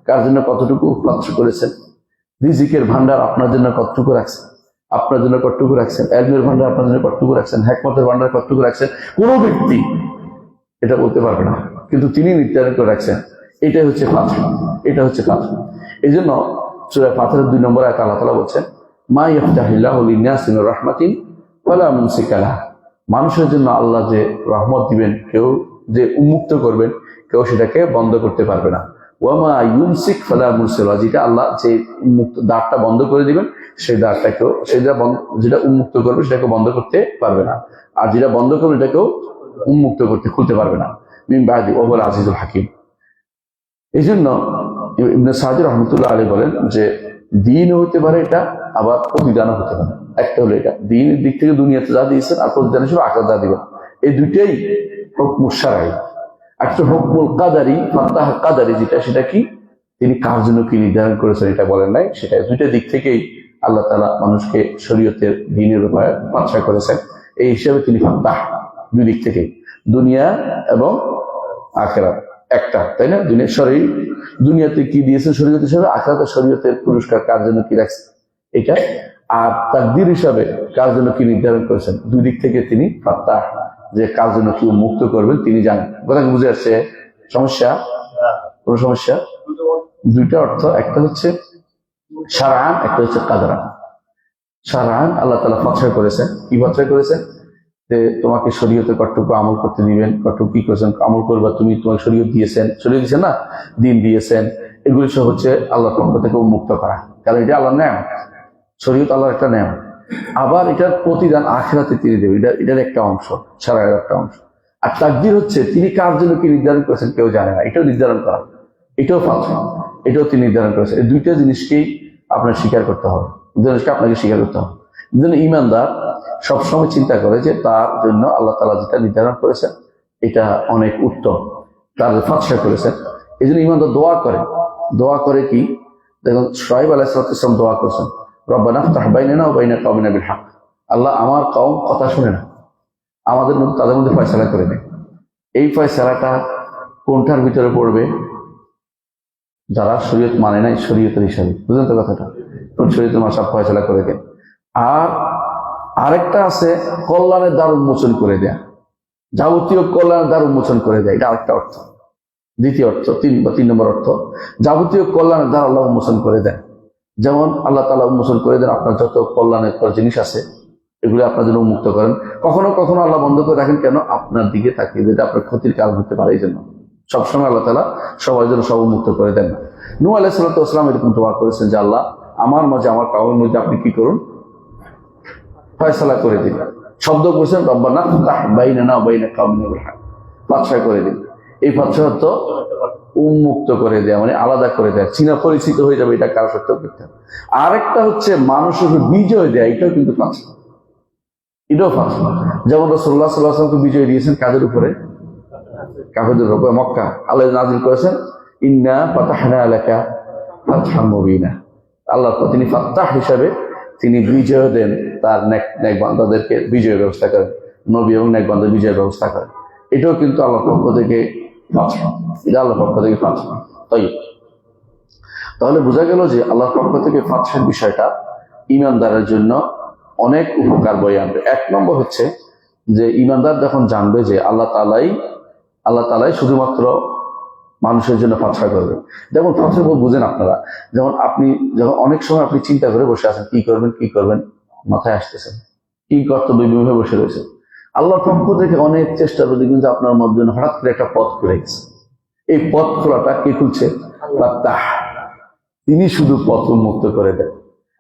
কার জন্য কতটুকু ফাতহ করেছেন। রিজিকের ভান্ডার আপনার জন্য কতটুকু রাখছেন, ইলমের ভান্ডার আপনার জন্য কতটুকু রাখছেন, হিকমতের ভান্ডার কতটুকু রাখছেন, কোনো ব্যক্তি এটা বলতে পারবে না, কিন্তু তিনি নির্ধারণ করে রাখছেন। এটাই হচ্ছে ফাতহ। এই জন্য সূরা ফাতহের 2 নম্বর আয়াতে আল্লাহ তাআলা বলছেন, মা ইয়াফতাহিল্লাহু লিন-নাসি মির রাহমাতিন ওয়ালা মুমসিকা লাহা। মানুষের জন্য আল্লাহ যে রহমত দিবেন, কেউ যে উন্মুক্ত করবেন, কেউ সেটাকে বন্ধ করতে পারবে না। ওয়ামা ইউমসিক ফালা মুরসিলা। যেটা আল্লাহ যে উন্মুক্ত দ্বারটা বন্ধ করে দিবেন, সেই দ্বারটা কেউ যেটা উন্মুক্ত করবে সেটাকে বন্ধ করতে পারবে না, আর যেটা বন্ধ করবে এটাকেও উন্মুক্ত করতে খুলতে পারবে না। মিন বাদি ওয়া হুয়াল আজিজুল হাকিম। এই জন্য ইবনে সাদি রাহমাতুল্লাহ আলাইহি বলেন যে দিন হতে পারে এটা, আবার প্রতিদানও হতে পারে। একটা হলো এটা দিনের দিক থেকে দুনিয়াতে যা দিয়েছেন, আর প্রতিদান হিসেবে আখিরাতে যা দিবেন। এই দুইটাই হুকমুশ শারঈ। একটা হুকমুল কাদারি, ফাতহ কাদারি, যেটা সেটা কি তিনি কার জন্য কি নির্ধারণ করেছেন এটা বলেন নাই। সেটা দুইটা দিক থেকেই আল্লাহ তাআলা মানুষকে শরীয়তের দ্বীনের উপরে বাদশা করেছেন। এই হিসাবে তিনি ফাতহ, দুই দিক থেকেই, দুনিয়া এবং আখিরাত একটা, তাই না? দুনিয়াতে কি দিয়েছেন শরীয়ত হিসাবে, আখিরাতে শরীয়তের পুরস্কার কার জন্য কি রাখছেন এটা, আর তাকদীর হিসাবে কার জন্য কি নির্ধারণ করেছেন। দুই দিক থেকে তিনি ফাত্তাহ, যে কার জন্য কি মুক্ত করবেন তিনি জানেন। কথা বুঝে আসছে? সমস্যা? কোন সমস্যা? দুইটা অর্থ, একটা হচ্ছে শারআন, একটা হচ্ছে কাদরান। শারআন আল্লাহ তাআলা ফাতহ করেছেন। কি ফাতহ করেছেন? যে তোমাকে শরীয়তে কতটুকু আমল করতে দিবেন, কতটুকু কি করেছেন আমল করবা তুমি, তোমাকে শরীয়ত দিয়েছেন না, দিন দিয়েছেন। এগুলি সব হচ্ছে আল্লাহর পক্ষ থেকে উন্মুক্ত করা, কারণ এটা আল্লাহর নেয়ামত। শরীয়ত আল্লাহর একটা নেয়ামত। আবার এটার প্রতিদান আখিরাতে তিনি দেবেন, এটার একটা অংশ, শারঈর একটা অংশ। আর তাকদীর হচ্ছে তিনি কার জন্য কি নির্ধারণ করেছেন কেউ জানে না, এটাও নির্ধারণ করা, এটাও ফাতহ, এটাও তিনি নির্ধারণ করেছেন। এই দুইটা জিনিসকেই আপনার স্বীকার করতে হবে, আপনাকে স্বীকার করতে হবে। এই জন্য ঈমানদার সবসময় চিন্তা করে যে তার জন্য আল্লাহ তাআলা যেটা নির্ধারণ করেছেন এটা অনেক উত্তম, তার ফাতহ করেছেন। এই জন্য ঈমানদার দোয়া করে কি, দেখুন শুআয়ব আলাইহিস সালাম দোয়া করেছেন, রব্বানা ইফতাহ বাইনানা ওয়া বাইনা কওমিনা বিল হক। আল্লাহ আমার কওম কথা শুনে না, আমাদের মধ্যে তাদের মধ্যে ফয়সালা করে দেয়। এই ফয়সালাটা কোনটার ভিতরে পড়বে? যারা শরীয়ত মানে নাই শরীয়তের হিসাবে, বুঝলেন তো কথাটা? শরীয়তের মাসা ফয়সালা করে দেন। আর আরেকটা আছে কল্যাণের দ্বার উন্মোচন করে দেয়া, যাবতীয় কল্যাণের দ্বার উন্মোচন করে দেয়, এটা আরেকটা অর্থ। দ্বিতীয় অর্থ, 3 নম্বর অর্থ, যাবতীয় কল্যাণের দ্বার আল্লাহ উন্মোচন করে দেন। যেমন আল্লাহ তাআলা উন্মোচন করে দেন আপনার যত কল্যাণের জিনিস আছে, এগুলো আপনার জন্য উন্মুক্ত করেন। কখনো কখনো আল্লাহ বন্ধ করে রাখেন, কেন? আপনার দিকে তাকিয়ে, যেটা আপনার ক্ষতির কারণ হতে পারে। এই জন্য সবসময় আল্লাহ তাআলা সবার জন্য সব উন্মুক্ত করে দেন না। নূহ আলাইহিস সালাম এরকম দোয়া করেছেন যে আল্লাহ আমার মাঝে, আমার কওমের মধ্যে আপনি কি করুন, ফয়সালা করে দিন। শব্দ করছেন রব্বানা ইফতাহ বাইনানা ওয়া বাইনা কওমিনা বিল হক, ফাতহ করে দিন। এই ফাতহ তো উন্মুক্ত করে দেয়া, মানে আলাদা করে দেয়া, চিনা পরিচিত হয়ে যাবে, এটা কারো সত্য করতে হবে। আরেকটা হচ্ছে মানুষের বিজয় দেয়া, এটাও কিন্তু ফাতহ, এটাও ফাতহ। যেমন রাসূলুল্লাহ সাল্লাল্লাহু আলাইহি ওয়াসাল্লামকে বিজয় দিয়েছেন কাদের উপরে? কাফেরদের উপরে। মক্কা আল্লাহ নাযিল করেছেন ইন্না ফাতাহনা লাকা ফাতহাম মুবিনা। আল্লাহ তিনি ফাত্তাহ হিসাবে তিনি বিজয় দেন, তার নেক বান্দাদেরকে বিজয়ের ব্যবস্থা করেন, নবী এবং নেক বান্দাদের বিজয়ের ব্যবস্থা করেন। এটাও কিন্তু আল্লাহর পক্ষ থেকে ফাতহ, এটা আল্লাহর পক্ষ থেকে ফাতহ। তাহলে বোঝা গেল যে আল্লাহর পক্ষ থেকে ফাতহের বিষয়টা ঈমানদারের জন্য অনেক উপকার বয়ে আনবে। 1 নম্বর হচ্ছে যে ঈমানদার যখন জানবে যে আল্লাহ তাআলাই শুধুমাত্র মানুষের জন্য ফাতহ করবে। যেমন ফাতহ বুঝেন আপনারা, যেমন যখন অনেক সময় আপনি চিন্তা করে বসে আছেন কি করবেন মাথায় আসতেছেন, কি কর্তব্য বিমুখে বসে রয়েছে। আল্লাহর পক্ষ থেকে অনেক চেষ্টা করে দেখবেন যে আপনার মধ্যে হঠাৎ করে একটা পথ খুলে গেছে। এই পথ খোলাটা কে খুলছে? ফাত্তাহ। তিনি শুধু পথ উন্মুক্ত করে দেন।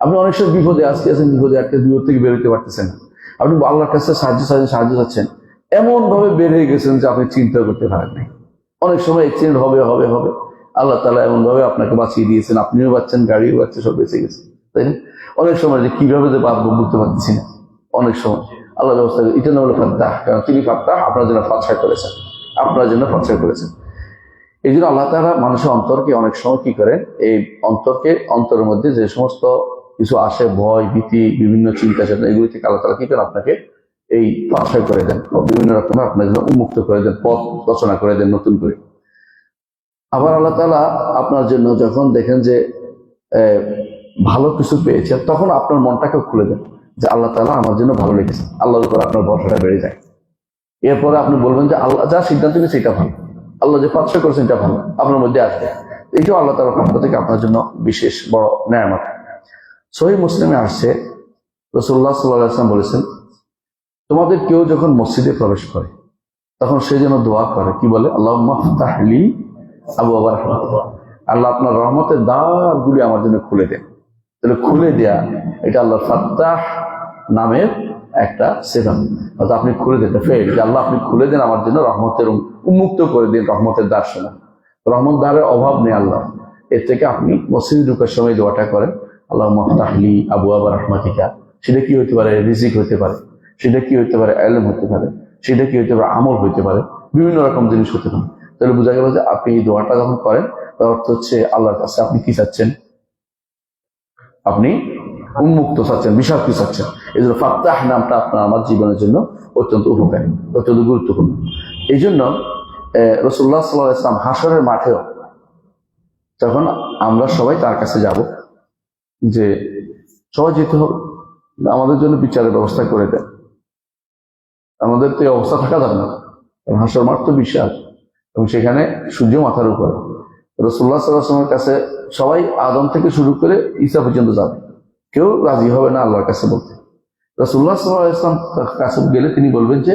আপনি অনেক সময় বিপদে আছেন, বিপদ থেকে বেরোতে পারতেছেন না, আপনি আল্লাহর কাছে সাহায্য চাচ্ছেন, এমন ভাবে বের হয়ে গেছেন যে আপনি চিন্তা করতে পারেন নাই। অনেক সময় অ্যাক্সিডেন্ট হবে হবে হবে, আল্লাহ তাআলা এমন ভাবে আপনাকে বাঁচিয়ে দিয়েছেন, আপনিও বাঁচছেন, গাড়িও বাঁচছে, সব বেঁচে গেছে, তাই না? অনেক সময় যে কিভাবে যে পারবো বুঝতে পারছি না, অনেক সময় আল্লাহ ব্যবস্থা, এটা না হলো ফাত্তাহ, কারণ তিনি ফাত্তাহ, আপনার জন্য ফাতহা করেছেন, আপনার জন্য ফাতহা করেছেন। এই জন্য আল্লাহ তাআলা মানুষের অন্তরকে অনেক সময় কি করেন, এই অন্তরের মধ্যে যে সমস্ত কিছু আসে, ভয় ভীতি বিভিন্ন চিন্তা চেতনা, এগুলি থেকে আল্লাহ তাআলা কি করেন, আপনাকে এই ফাতহা করে দেন, বিভিন্ন রকমের আপনার জন্য উন্মুক্ত করে দেন, পথ রচনা করে দেন নতুন করে। আবার আল্লাহ তাআলা আপনার জন্য যখন দেখেন যে ভালো কিছু পেয়েছেন, তখন আপনার মনটাকে খুলে দেন যে আল্লাহ তাআলা আমার জন্য ভালো লেগেছে, আল্লাহর উপর আপনার ভরসাটা বেড়ে যায়। এরপরে আপনি বলবেন যে আল্লাহ যা সিদ্ধান্ত নিয়েছে এটা ভালো, আল্লাহ যে ফাতহা করেছেন এটা ভালো, আপনার মধ্যে আসবে। এইটাও আল্লাহ তাআলার পক্ষ থেকে আপনার জন্য বিশেষ বড় নেয়ামত। সহিহ মুসলিমে আসছে, রাসূলুল্লাহ সাল্লাল্লাহু আলাইহি ওয়াসাল্লাম বলেছেন, তোমাদের কেউ যখন মসজিদে প্রবেশ করে তখন সে যেন দোয়া করে, কি বলে, আল্লাহুম্মা ফতাহ লি আবওয়াবা রাহমাতিক, আল্লাহ আপনার রহমতের দ্বারগুলি আমার জন্য খুলে দেন। তাহলে খুলে দেয়া, এটা আল্লাহর ফাত্তাহ নামের একটা সিফাত, অর্থাৎ আপনি খুলে দিতে ফেল, যে আল্লাহ আপনি খুলে দেন আমার জন্য রহমতের, উন্মুক্ত করে দিন রহমতের দ্বার সময়। রহমত দ্বারের অভাব নেই আল্লাহ। এর থেকে আপনি মসজিদে ঢোকার সময় দোয়াটা করেন, আল্লাহুম্মা ফতাহ লি আবওয়াবা রাহমাতিকা। সেটা কি হতে পারে, রিজিক হতে পারে, সেটা কি হতে পারে, ইলম হতে পারে, সেটা কি হতে পারে, আমল হতে পারে, বিভিন্ন রকম জিনিস হতে পারে। তাহলে বোঝা গেল যে আপনি এই দোয়াটা যখন করেন, তার অর্থ হচ্ছে আল্লাহর কাছে আপনি কি চাচ্ছেন, আপনি উন্মুক্ত চাচ্ছেন, বিশান্তি চাচ্ছেন। এই জন্য ফাত্তাহ নামটা আপনার আমার জীবনের জন্য অত্যন্ত উপকারী, অত্যন্ত গুরুত্বপূর্ণ। এই জন্য রাসূলুল্লাহ সাল্লাল্লাহু আলাইহি ওয়াসাল্লাম হাশরের মাঠেও যখন আমরা সবাই তার কাছে যাব, যে সবাই যেতে হবে, আমাদের জন্য বিচারের ব্যবস্থা করে দেন, আমাদের তো এই অবস্থা থাকা যাবে না, কারণ হাশর মাঠ তো বিশাল এবং সেখানে সূর্য মাথার উপরে। রাসূলুল্লাহ সাল্লাল্লাহু আলাইহি ওয়াসাল্লামের কাছে সবাই আদম থেকে শুরু করে ঈসা পর্যন্ত যাবে, কেউ রাজি হবে না আল্লাহর কাছে বলতে। রাসূলুল্লাহ সাল্লাল্লাহু আলাইহি ওয়াসাল্লাম কাছে গেলে তিনি বলবেন যে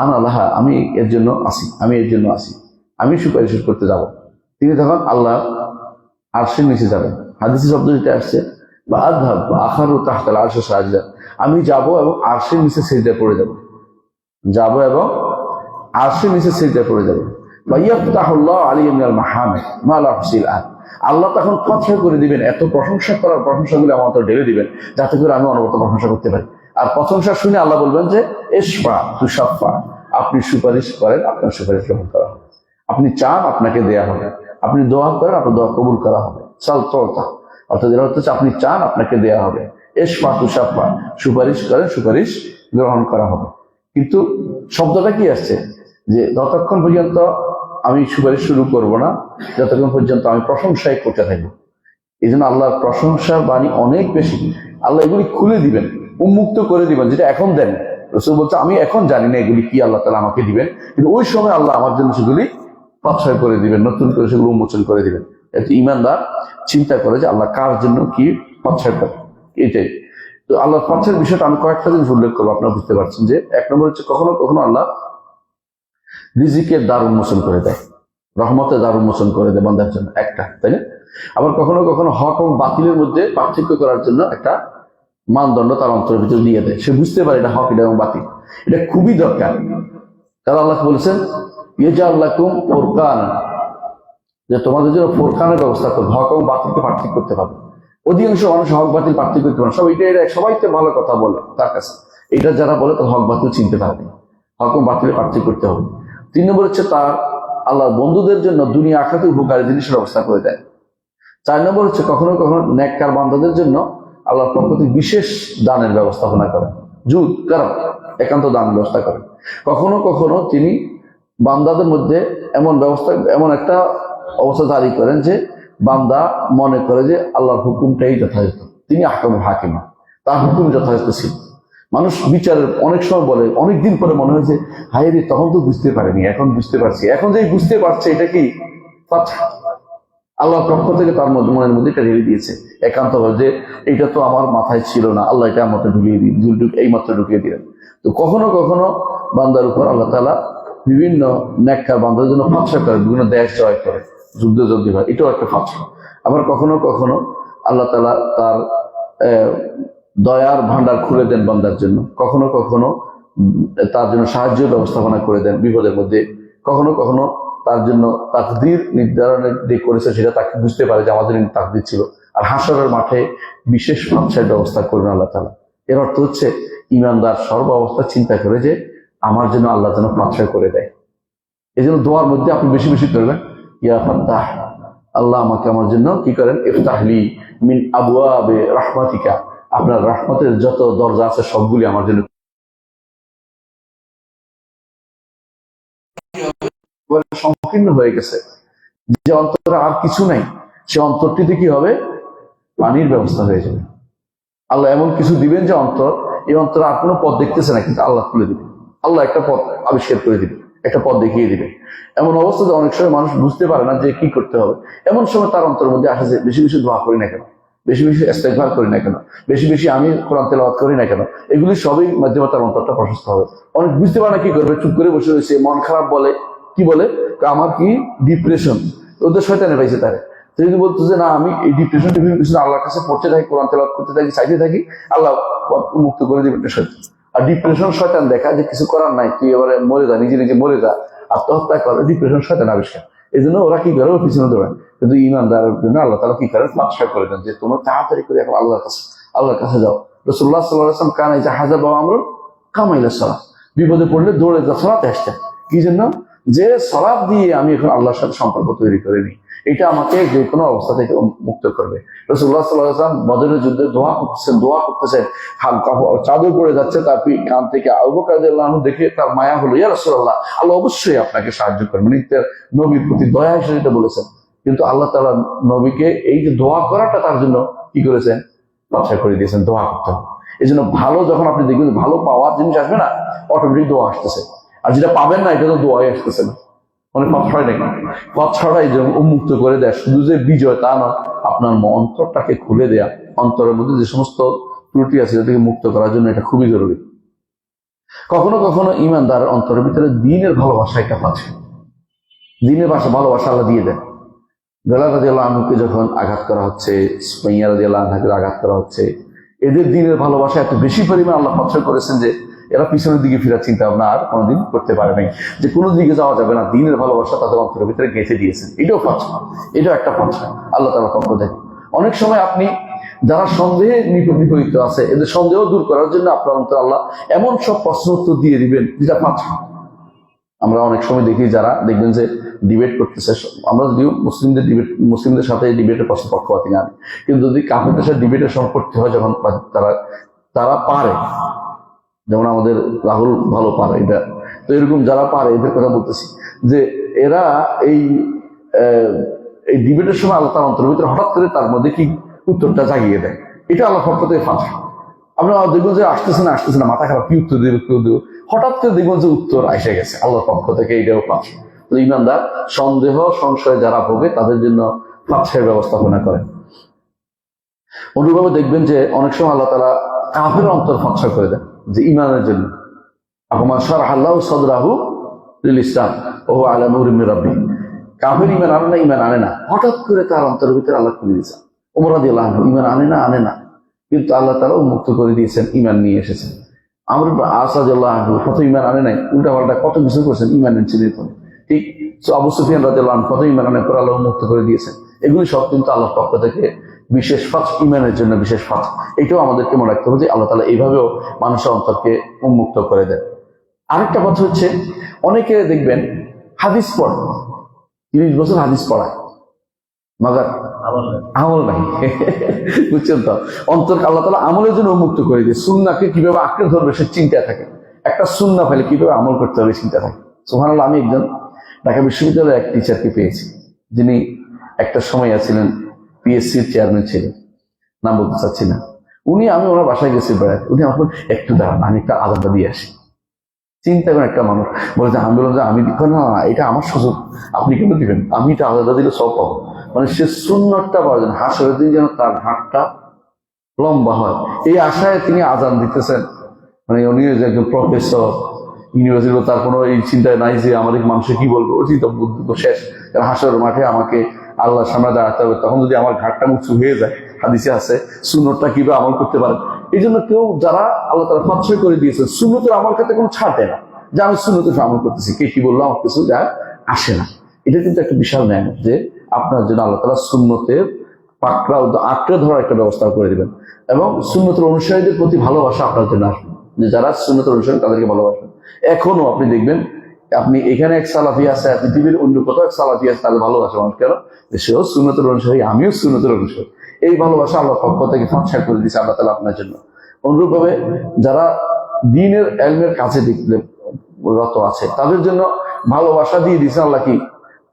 আনা লাহা, আমি এর জন্য আসি, আমি এর জন্য আসি, আমি সুপারিশ করতে যাব। তিনি তখন আল্লাহ আরশের নিচে যাবেন। হাদিসে শব্দ যেটা আসছে, বা আযহাব বা আখারু তাহতাল আরশি সাজিদা, আমি যাব এবং আরশের নিচে সিজদায় পড়ে যাব, যাব এবং আরশের নিচে সিজদায় পড়ে যাব। বা ইয়াফতাহুল্লাহু আলাইহি মিনাল মাহামিদ মা লা হুসিল আন, আল্লাহ তখন কথা করে দিবেন, এত প্রশংসা করার প্রশংসাগুলো আমার তো ঢেলে দিবেন, যাতে করে আমি অনবরত প্রশংসা করতে পারি। আর প্রশংসা শুনে আল্লাহ বলবেন যে ইশফা তুশাফা, আপনি সুপারিশ করেন, আপনার সুপারিশ গ্রহণ করা হবে, আপনি চান আপনাকে দেয়া হবে, আপনি দোয়া করেন আপনার দোয়া কবুল করা হবে। সাল তলতা, অর্থাৎ এর অর্থ হচ্ছে আপনি চান আপনাকে দেয়া হবে, ইশফা তুশাফা, সুপারিশ করেন সুপারিশ গ্রহণ করা হবে। কিন্তু শব্দটা কি আসছে, যে যতক্ষণ পর্যন্ত আমি সুপারিশ শুরু করব না, যতক্ষণ পর্যন্ত আমি প্রশংসাই করতে থাকবো। এই জন্য আল্লাহর প্রশংসার বাণী অনেক বেশি, আল্লাহ এগুলি খুলে দিবেন, উন্মুক্ত করে দিবেন, যেটা এখন দেন। রাসূল বলছে আমি এখন জানি না এগুলি কি আল্লাহ তাআলা আমাকে দিবেন, কিন্তু ওই সময় আল্লাহ আমার জন্য সেগুলি ফাতহা করে দিবেন, নতুন করে সেগুলো উন্মোচন করে দিবেন। একটু ইমানদার চিন্তা করে যে আল্লাহ কার জন্য কি ফাতহা করে, এটাই। তো আল্লাহ ফাতহার বিষয়টা আমি কয়েকটা জিনিস উল্লেখ করবো, আপনারা বুঝতে পারছেন। যে এক নম্বর হচ্ছে, কখনো কখনো আল্লাহ রিজিকের দ্বার উন্মোচন করে দেয়, রহমতের দ্বার উন্মোচন করে দেয় বান্দার জন্য একটা, তাই না? আবার কখনো কখনো হক এবং বাতিলের মধ্যে পার্থক্য করার জন্য একটা মানদণ্ড তার অন্তরের ভিতরে দিয়ে দেয়, সে বুঝতে পারে এটা হক, এটা এবং বাতিল। এটা খুবই দরকার, কারণ আল্লাহ বলেছেন ইয়াজআল লাকুম ফুরকানা, যে তোমাদের জন্য ফুরকানের ব্যবস্থা করবে, হক এবং বাতিলকে পার্থক্য করতে পারবে। অধিকাংশ মানুষ হক বাতিল পার্থক্য করতে পারে, সব এটা সবাই তো ভালো কথা বলে তার কাছে, এটা যারা বলে তার হক বাতিল চিনতে পারবে, হক এবং বাতিলের পার্থক্য করতে হবে। 3 নম্বর হচ্ছে তার আল্লাহ বন্ধুদের জন্য দুনিয়া আখিরাতে উপকারী জিনিসের ব্যবস্থা করে দেয়। 4 নম্বর হচ্ছে কখনো কখনো নেককার বান্দাদের জন্য আল্লাহর পক্ষ থেকে বিশেষ দানের ব্যবস্থাপনা করেন, জুদ কারাম, একান্ত দান ব্যবস্থা করেন। কখনো কখনো তিনি বান্দাদের মধ্যে এমন একটা অবস্থা জারি করেন যে বান্দা মনে করে যে আল্লাহর হুকুমটাই যথাযথ, তিনি আহকামুল হাকিমা, তার হুকুম যথাযথ ছিল। মানুষ বিচারের অনেক সময় বলে, অনেকদিন পরে মনে হয় যে হায় রে, তখন তো বুঝতে পারিনি, এখন বুঝতে পারছি, এখন যে বুঝতে পারছে এটা কি ফাতহা, আল্লাহর পক্ষ থেকে তার মনের মধ্যে এটা ঢেলে দিয়েছে একান্ত ভাবে, যে এটা তো আমার মাথায় ছিল না, আল্লাহ এটা আমার মধ্যে ঢুকিয়ে দিন, এই মাত্র ঢুকিয়ে দিলেন। তো কখনো কখনো বান্দার উপর আল্লাহ তাআলা বিভিন্ন নেককার বান্দাদের জন্য ফাতহা করে, বিভিন্ন দেশ জয় করে, যুদ্ধ হয়, এটাও একটা ফাতহা। আবার কখনো কখনো আল্লাহ তাআলা তার দয়ার ভান্ডার খুলে দেন বান্দার জন্য, কখনো কখনো তার জন্য সাহায্য ব্যবস্থাপনা করে দেন বিপদের মধ্যে। কখনো কখনো তার জন্য তাকদীর নির্ধারণের যে করেছে সেটা তাকে বুঝতে পারে যে আমাদের তাকদীর ছিল। আর হাসরের মাঠে বিশেষ ফাঁসার ব্যবস্থা করবেন আল্লাহ তাআলা। এর অর্থ হচ্ছে ইমানদার সর্ব অবস্থা চিন্তা করে যে আমার জন্য আল্লাহ যেন ফাঁসা করে দেয়। এই জন্য দোয়ার মধ্যে আপনি বেশি বেশি করবেন, ইয়া ফাত্তাহ, আল্লাহ আমাকে আমার জন্য কি করেন, ইফতাহলি মিন আবওয়াবে রাহমাতিকা, আপনার রাহমতের যত দরজা আছে সবগুলি আমার জন্য সংকীর্ণ হয়ে গেছে, যে অন্তরে আর কিছু নাই, সে অন্তরটিতে কি হবে, পানির ব্যবস্থা হয়ে যাবে। আল্লাহ এমন কিছু দিবেন যে এই অন্তরে আর কোনো পথ দেখতেছে না, কিন্তু আল্লাহ খুলে দিবেন, আল্লাহ একটা পথ আবিষ্কার করে দিবেন, একটা পথ দেখিয়ে দিবে। এমন অবস্থাতে অনেক সময় মানুষ বুঝতে পারে না যে কি করতে হবে। এমন সময় তার অন্তরের মধ্যে আসে যে বেশি বেশি দোয়া করি না কেন, বেশি বেশি ইস্তেগফার করি না কেন, বেশি বেশি আমি কোরআন তেলাওয়াত করি না কেন, এগুলি সবই মাধ্যমে তার অন্তরটা প্রশস্ত হবে। অনেক বুঝতে পারে না কি করবে, চুপ করে বসে রয়েছে, মন খারাপ বলে, কি বলে, আমার কি ডিপ্রেশন, ওদের শয়তানে পাইছে তারে। যদি বলতো যে না আমি এই ডিপ্রেশন আল্লাহর কাছে পড়তে থাকি, কোরআন তেলাওয়াত করতে থাকি, চাইতে থাকি, আল্লাহ মুক্ত করে দিবেন শয়তান। আর ডিপ্রেশন শয়তান দেখা যে কিছু করার নাই, তুই এবারে মরে যা, নিজে নিজে মরে যা, আত্মহত্যা করে, ডিপ্রেশন শয়তান আবিষ্কার। এই জন্য ওরা কি করে, ওর পিছনে দৌড়ায়। কিন্তু ইমানদারের জন্য আল্লাহ তাআলা কি করেন, ফাতহা করে দেন যে তোমরা তাড়াতাড়ি করে এখন আল্লাহর কাছে যাও। রাসূলুল্লাহ সাল্লাল্লাহু আলাইহি ওয়াসাল্লাম কানা ইযা হাযাবা আমরুন কামা ইলা সালাত, বিপদে পড়লে দৌড়ে যা সালাতে আসতেন। কি জন্য, যে সালাত দিয়ে আমি এখন আল্লাহর সাথে সম্পর্ক তৈরি করে নিই, এটা আমাকে যে কোনো অবস্থা থেকে মুক্ত করবে। রাসূলুল্লাহ সাল্লাল্লাহু আলাইহি ওয়াসাল্লাম বদরের যুদ্ধে দোয়া করতেছেন, চাদর পড়ে যাচ্ছে তার কান থেকে। আবু বকর রাদিয়াল্লাহু আনহু দেখে তার মায়া হলো, ইয়া রাসূলুল্লাহ, আল্লাহ অবশ্যই আপনাকে সাহায্য করবেন, মানে তার নবীর প্রতি দয়া হিসেবে এটা বলেছেন। কিন্তু আল্লাহ তাআলা নবীকে এই যে দোয়া করাটা তার জন্য কি করেছেন, বাছাই করে দিয়েছেন, দোয়া করতে হবে। এই জন্য ভালো যখন আপনি দেখবেন ভালো পাওয়ার জিনিস আসবে না, অটোমেটিক দোয়া আসতেছে। আর যেটা পাবেন না, এটা তো দোয়াই আসতেছে না, মানে পথ ছড়াই নাকি পথ ছড়াই যে উন্মুক্ত করে দেয়। শুধু যে বিজয় তা নয়, আপনার অন্তরটাকে খুলে দেয়া, অন্তরের মধ্যে যে সমস্ত ত্রুটি আছে সেটাকে মুক্ত করার জন্য এটা খুবই জরুরি। কখনো কখনো ইমানদার অন্তরের ভিতরে দ্বীনের ভালোবাসা একটা আছে, দ্বীনের ভালোবাসা আল্লাহ দিয়ে দেন। বেলাল রাদিয়াল্লাহু আনহুকে যখন আঘাত করা হচ্ছে, সুমাইয়া রাদিয়াল্লাহু আনহাকে আঘাত করা হচ্ছে, এদের দ্বীনের ভালোবাসা এত বেশি পরিমাণ আল্লাহ পছন্দ করেছেন যে এরা পিছনের দিকে ফেরার চিন্তা ভাবনা আর কোনোদিন করতে পারে নাই, যে কোনো দিকে যাওয়া যাবে না, দ্বীনের ভালোবাসা তাদের অন্তরের ভিতরে গেঁথে দিয়েছেন। এটাও ফাঁসা, এটাও একটা ফাঁসা আল্লাহ তাআলার পক্ষ থেকে। অনেক সময় আপনি যারা সন্দেহে নিপীড়িত আছে, এদের সন্দেহ দূর করার জন্য আপনার অন্তর আল্লাহ এমন সব প্রশ্ন উত্তর দিয়ে দিবেন যেটা ফাঁসা। আমরা অনেক সময় দেখি যারা দেখবেন যে ডিবেট করতেছে, আমরা যদিও মুসলিমদের সাথে ডিবেটের প্রশ্ন পক্ষপাতী না, কিন্তু যদি কাফেরদের সাথে ডিবেটের সময় করতে হয়, যখন তারা পারে, যেমন আমাদের রাহুল ভালো পারে এটা, তো এরকম যারা পারে এদের কথা বলতেছি, যে এরা এই ডিবেটের সময় আল্লাহ তার অন্তরের ভিতরে হঠাৎ করে তার মধ্যে কি উত্তরটা জাগিয়ে দেয়, এটা আল্লাহ পক্ষ থেকে ফাঁসা। আমরা দেখবো যে আসতেছে না, মাথা খারাপ, কি উত্তর দেবে, কেউ দেবো, হঠাৎ করে দেখবো যে উত্তর এসে গেছে আল্লাহর পক্ষ থেকে, এটাও ফাঁসা। তো ইমানদার সন্দেহ সংশয় যারা ভোগে তাদের জন্য ফাঁসের ব্যবস্থাপনা করেন। অনুভাবে দেখবেন যে অনেক সময় আল্লাহ তাআলা কাফের অন্তর ফাঁসা করে দেন, যে ইমানের জন্য আহমান শারাহ আল্লাহু সাদরাহু লিল ইসলাম ওয়া হুয়া আলা নূরিন মির রাব্বিহ, কাফের ইমান আনে না, হঠাৎ করে তার অন্তরের ভিতরে আল্লাহ খুলে দিয়েছেন। ওমর রাদিয়াল্লাহু আনহু ইমান আনে না, কিন্তু আল্লাহ তাআলা উন্মুক্ত করে দিয়েছেন, ইমান নিয়ে এসেছেন। আমর ইবনে আস রাদিয়াল্লাহু আনহু কত ইমান আনে নাই, উল্টা পাল্টা কত কিছু করেছেন, ইমান এনেছেন। ঠিক আবু সুফিয়ান রাদিয়াল্লাহু আনহু কত ইমান আনে, পরে আল্লাহ উন্মুক্ত করে দিয়েছেন। এগুলি সব কিন্তু আল্লাহর পক্ষ থেকে বিশেষ ফাত, ইমানের জন্য বিশেষ ফাত। এটাও আমাদেরকে মনে রাখতে হবে যে আল্লাহ তাআলা এইভাবেও মানুষের অন্তরকে উন্মুক্ত করে দেন। আরেকটা কথা হচ্ছে, অনেকে দেখবেন হাদিস পড়ে, 30 বছর হাদিস পড়ায়, মাগার আমল নাই, বুঝছেন তো, অন্তর আল্লাহ তাআলা আমলের জন্য উন্মুক্ত করে দিয়ে, সুন্নাহকে কিভাবে আঁকড়ে ধরবে সে চিন্তা থাকে, একটা সুন্নাহ ফেলে কিভাবে আমল করতে হবে চিন্তা থাকে। সুবহানাল্লাহ, আমি একজন ঢাকা বিশ্ববিদ্যালয়ের এক টিচারকে পেয়েছি, যিনি একটা সময় ছিলেন পিএসসির চেয়ারম্যান ছিলেন, নাম বলতে চাচ্ছি না। আমি ওনার বাসায় গেছি বেড়াতে, উনি আমার একটু দাঁড়ান, আমি একটা আলাদা দিয়ে আসি। চিন্তা করেন, একটা মানুষ বলে যে, আমি বললাম যে আমি না, এটা আমার সুযোগ, আপনি কেন দিবেন, আমি এটা আলাদা দিলে সব পাবো। মানে সে সুন্নতটা পাওয়ার জন্য, হাসরের দিন যেন তার হাতটা লম্বা হয়, এই আশায় তিনি আজান দিতেছেন। মানে উনি যে একজন প্রফেসর ইউনিভার্সিটি, তার কোনো এই চিন্তায় নাই যে আমাদের মানুষে কি বলবো, ওই চিন্তা শেষ। কারণ হাসরের মাঠে আমাকে আল্লাহর সামনে দাঁড়াতে হবে, তখন যদি আমার ঘাটটা উঁচু হয়ে যায়, হাদিসে আছে সুন্নতটা কিভাবে আমল করতে পারেন, এই জন্য কেউ যারা আল্লাহ তাআলা ফাতশা করে দিয়েছে সুন্নতের আমল করতে কোনো ছাড় দেয় না, যে আমি সুন্নতের আমল করতেছি, কে কি বললো আমার কিছু যা আসে না। এটা কিন্তু একটা বিশাল নেয়ামত যে আপনার জন্য আল্লাহ তাআলা সুন্নতের পাকড়া আঁকড়ে ধরার একটা ব্যবস্থা করে দিবেন, এবং সুন্নতের অনুসারীদের প্রতি ভালোবাসা আপনার জন্য আসবে, যে যারা সুন্নতের অনুসারী তাদেরকে ভালোবাসবেন। এখনো আপনি দেখবেন, আপনি এখানে এক সালাফি আছে, পৃথিবীর অন্য কোথাও এক সালাফি আছে, তাদের ভালোবাসা মানুষ কেন, সেও সুন্নতের অনুসারী, আমিও সুন্নতের অনুসারী। এই ভালোবাসা আল্লাহ পক্ষ থেকে ফাতশা করে দিয়েছে আল্লাহ তাআলা আপনার জন্য। অনুরূপভাবে যারা দ্বীনের ইলমের কাছে দেখলে রত আছে তাদের জন্য ভালোবাসা দিয়ে দিয়েছে আল্লাহ, কি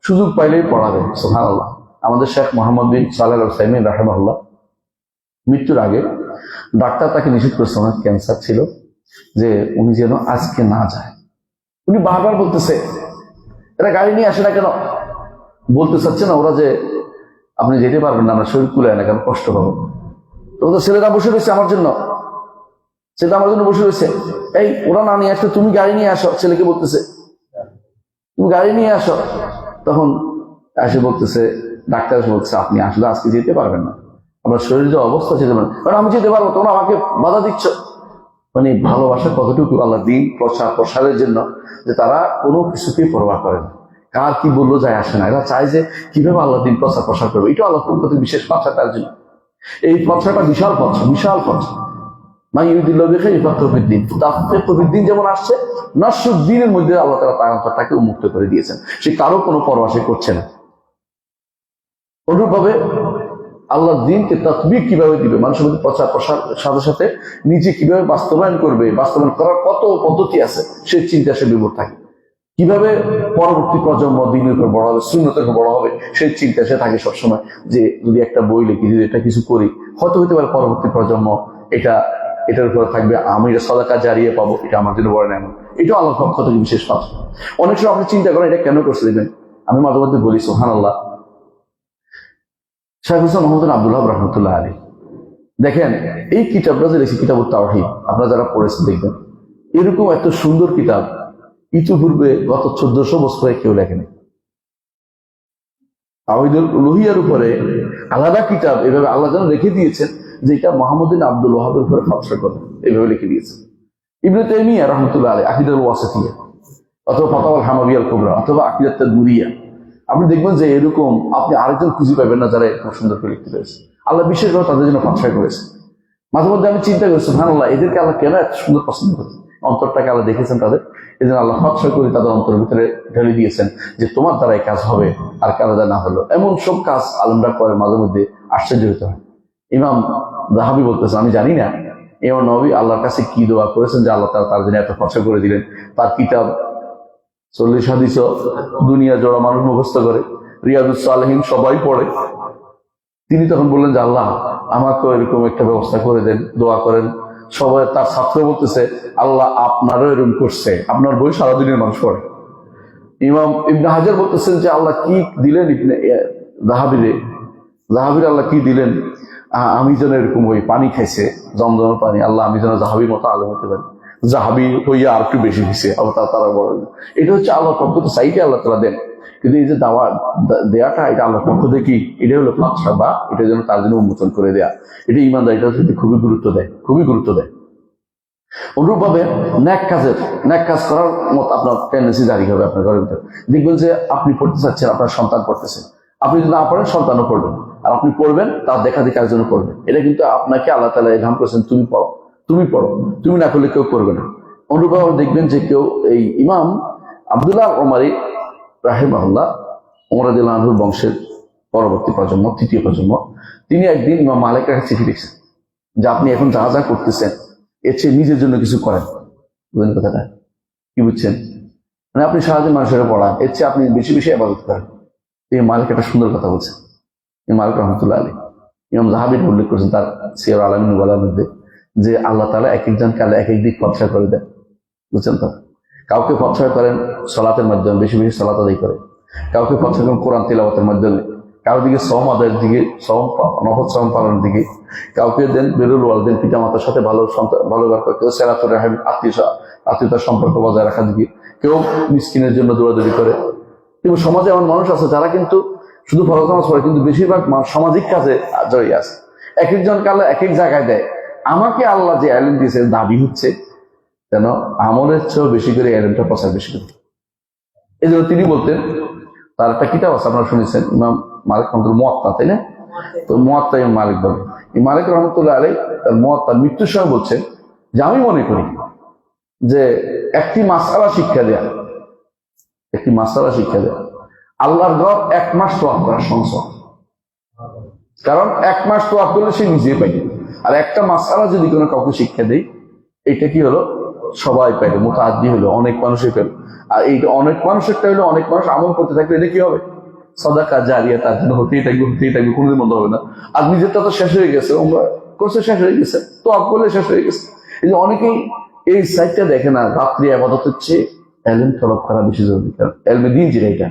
সুযোগ পাইলেই পড়াবে। সুবহানাল্লাহ। আমাদের শেখ মোহাম্মদ বিন সালেহ আল উসাইমিন রাহিমাহুল্লাহ মৃত্যুর আগে ডাক্তার তাকে নিষেধ করেছে, ওনার ক্যান্সার ছিল, যে উনি যেন আজকে না যায়। উনি বারবার বলতেছে এরা গাড়ি নিয়ে আসে না কেন, বলতে চাচ্ছে না ওরা যে আপনি যেতে পারবেন না, আমরা শরীর কুলায় না কেন, কষ্ট পাবো। তো ছেলেটা বসে রয়েছে আমার জন্য, ছেলেটা আমার জন্য বসে রয়েছে, এই ওরা না নিয়ে আসলে তুমি গাড়ি নিয়ে আসো, ছেলেকে বলতেছে তুমি গাড়ি নিয়ে আসো। তখন এসে বলতেছে, ডাক্তার এসে বলতেছে আপনি আসলে আজকে যেতে পারবেন না, আপনার শরীরের যে অবস্থা যেতে পারেন, কারণ আমি যেতে পারবো, তোমরা আমাকে বাধা দিচ্ছ। মানে ভালোবাসা কতটুকু আল্লাহ দিন প্রসারের জন্য, যে তারা কোনো কিছুকেই পরোয়া করে না, কার কি বললো যায় আসে না, এরা চায় যে কিভাবে আল্লাহ দিন প্রসার করবে। এটা আল্লাহ পক্ষ থেকে বিশেষ পাচ্ছা তার জন্য। এই পথটা বিশাল পথ, বিশাল পথ। দিন যেমন আসছে, নশ্বর দিনের মধ্যে আল্লাহ তাআলা তার অন্তরটাকে উন্মুক্ত করে দিয়েছেন, সে কারো কোনো পরোয়া সে করছে না। অনুরূপভাবে আল্লাহ দিনকে তাতবিক কিভাবে দিবে, মানুষের মধ্যে প্রচার প্রসার সাথে সাথে নিজে কিভাবে বাস্তবায়ন করবে, বাস্তবায়ন করার কত পদ্ধতি আছে সেই চিন্তা সে বিভোর থাকে। কিভাবে পরবর্তী প্রজন্ম দিনের উপর বড় হবে, সুন্নতের উপর বড় হবে, সেই চিন্তা সে থাকে সবসময়, যে যদি একটা বই লিখি, যদি এটা কিছু করি, হয়তো হতে পারে পরবর্তী প্রজন্ম এটার উপরে থাকবে, আমি সাদাকা জারিয়ে পাবো, এটা আমার জন্য বড় নেমন। এটা আল্লাহর পক্ষ থেকে বিশেষ পাচ্ছ। অনেক সময় আপনি চিন্তা করেন এটা কেন করছে, দেখবেন আমি মাঝে মধ্যে বলি সুবহানাল্লাহ, শাইখ হোসেন মোহাম্মদ আব্দুল্লাহ রহমতুল্লাহ আলী, দেখেন এই কিতাবটা যে লিখেছে কিতাবুত তাওহীদ, আপনারা যারা পড়েছেন দেখবেন এরকম এত সুন্দর কিতাব ইতিপূর্বে গত 1400 বছরে কেউ লেখেনি। তাওহীদুল উলুহিয়ার উপরে আলাদা কিতাব এভাবে আল্লাহ যেন রেখে দিয়েছেন, যে এটা মুহাম্মদ বিন আব্দুল ওয়াহাবের উপরে ফাতশা করে এইভাবে লিখে দিয়েছেন। ইবনে তাইমিয়া রাহমাতুল্লাহ আলাইহি আকীদাতুল ওয়াসিতিয়া, অথবা ফাতাওয়াল হামাবিয়াল কুবরা, অথবা আকীদাত তাদমুরিয়া, আপনি দেখবেন যে এরকম আপনি আরেকজন খুঁজে পাবেন না যারা এরকম সুন্দর করে লিখতে পেরেছে। আল্লাহ বিশেষভাবে তাদের জন্য ফাতশা করেছে। মাঝে মধ্যে আমি চিন্তা করি সুবহানাল্লাহ, এদেরকে আল্লাহ কেন এত সুন্দর পছন্দ করেছে, অন্তরটাকে আল্লাহ দেখেছেন তাদের, এই জন্য আল্লাহ ফাতশা করে তাদের অন্তরের ভিতরে ঢেলে দিয়েছেন যে তোমার দ্বারা এই কাজ হবে, আর কারো দ্বারা না হলো। এমন সব কাজ আলেমরা করে, মাঝে মধ্যে আশ্চর্য হতে হয়। ইমাম যাহাবী বলতেছে আমি জানি না ইমাম নবী আল্লাহর কাছে কি দোয়া করেছেন যে আল্লাহ তার জন্য এত ফাতশা করে দিলেন। তার কিতাব 40 হাদিস দুনিয়া জোড়া মানুষ মুখস্থ করে, রিয়াদুস সালেহিন সবাই পড়ে। তিনি তখন বললেন যে আল্লাহ আমাকে এরকম একটা ব্যবস্থা করে দেন, দোয়া করেন। সবাই তার ছাত্র বলতেছে আল্লাহ আপনারও এরকম করছে, আপনার বই সারা দুনিয়ার মানুষ পড়ে। ইমাম ইবনে হাজার বলতেছেন যে আল্লাহ কি দিলেন ইবনে যাহাবীর আল্লাহ কি দিলেন, আমি যেন এরকম ওই পানি খাইছে জমজমের পানি, আল্লাহ আমি যেন যাহাবীর মতো আলেম হতে পারি, যাহাবী হইয়া আর একটু বেশি হয়েছে, আবার তারা বড়। এটা হচ্ছে আল্লাহর পক্ষ থেকে চাইতে আল্লাহ তাআলা দেন, কিন্তু এই যে দাওয়া দেয়াটা এটা আল্লাহর পক্ষ থেকে, এটা হলো ফাতশা, বা এটা যেন তার জন্য উন্মোচন করে দেয়া। এটা ইমানদারিটা হচ্ছে খুবই গুরুত্ব দেয়, খুবই গুরুত্ব দেয়। অনুরূপভাবে ন্যাক কাজ করার মতো আপনার টেন্ডেন্সি জারি হবে আপনার ঘরের ভিতরে। দেখবেন যে আপনি পড়তে চাচ্ছেন, আপনার সন্তান পড়তেছে, আপনি যদি না পড়েন সন্তানও পড়বেন, আর আপনি পড়বেন তার দেখা দেখে একজনও পড়বে। এটা কিন্তু আপনাকে আল্লাহ তাআলা ইলহাম করেছেন, তুমি পড়ো, তুমি না করলে কেউ করবে না। অনুরূপভাবে দেখবেন যে কেউ, এই ইমাম আব্দুল্লাহ ওমরি রাহিমাহুল্লাহ, ওমর রাদিয়াল্লাহু আনহুর বংশের পরবর্তী প্রজন্ম, তৃতীয় প্রজন্ম, তিনি একদিন ইমাম মালিকের কাছে চিঠি লিখছেন যে আপনি এখন যা যা করতেছেন এর চেয়ে নিজের জন্য কিছু করেন। বুঝলেন কথাটা কি? বুঝছেন? মানে আপনি সারাদিন মানুষের পড়ান, এর চেয়ে আপনি বেশি বেশি ইবাদত করেন। এই মালিক একটা সুন্দর কথা বলছেন, ইমাম মালিক রহমতুল্লাহ আলাইহি। ইমাম যাহাবী উল্লেখ করেছেন তার সিয়ার আলামিন নুবালার মধ্যে, যে আল্লাহ তাআলা এক একজনকে আল্লাহ এক এক দিক ফাতশা করে দেন। বুঝছেন তো? কাউকে ফাতশা করেন সলাতের মাধ্যমে, বেশি বেশি সলাত আদায় করে, কাউকে ফাতশা করেন কোরআন তিলাওয়াতের মাধ্যমে, কারো দিকে সওম আদায়ের দিকে, নফল সওম পালনের দিকে, কাউকে দেন বিরুল ওয়ালিদাইন, পিতা মাতার সাথে ভালো ব্যবহার করে, কেউ সিলাতুর রাহিম আত্মীয়তার সম্পর্ক বজায় রাখার দিকে, কেউ মিসকিনের জন্য দৌড়াদৌড়ি করে। কিন্তু সমাজে এমন মানুষ আছে যারা কিন্তু শুধু ফরজ নামাজ পড়ে, কিন্তু বেশিরভাগ সামাজিক কাজে জড়িয়ে আছে। এক একজনকে আল্লাহ এক এক জায়গায় দেয়। আমাকে আল্লাহ যে এলেম দিয়েছে দাবি হচ্ছে যেন আমলের চেয়েও বেশি করে এলেমটা প্রচার বেশি করে। এই জন্য তিনি বলতেন, তার একটা কিতাব আছে আপনারা শুনেছেন, ইমাম মালিক রহমতুল্লাহ মুয়াত্তা, তাই না? তো মুয়াত্তা ইমাম মালিক বলেন, এই মালিক রহমতুল্লাহ আলাই তার মুয়াত্তার মৃত্যুর সময় বলছেন যে আমি মনে করি যে একটি মাসআলা শিক্ষা দেয়া, একটি মাসআলা শিক্ষা দেয়া আল্লাহর ঘর 1 মাস তোয়াফ করা সংসদ। কারণ 1 মাস তোয়াফ করলে সে নিজে পাইবে, আর একটা মাসআলা যদি কোনো কাউকে শিক্ষা দেয়, এটা কি হলো সবাই পাইলো, মুতাআদ্দি হলো, অনেক মানুষই পেল। আর এইটা অনেক মানুষেরটা হলো, অনেক মানুষ আমল করতে থাকলে এটা কি হবে? সাদাকা জারিয়া, তার জন্য হতেই থাকবে, কোনোদিন বন্ধ হবে না। আর নিজেরটা তো শেষ হয়ে গেছে, আমরা করছে শেষ হয়ে গেছে, তো আপ করলে শেষ হয়ে গেছে। এই যে অনেকেই এই সাইডটা দেখে না, রাত্রি আবাদত হচ্ছে এলেম তলব করা বেশি জরুরি। কারণ এলমে দিন যেটা, এটা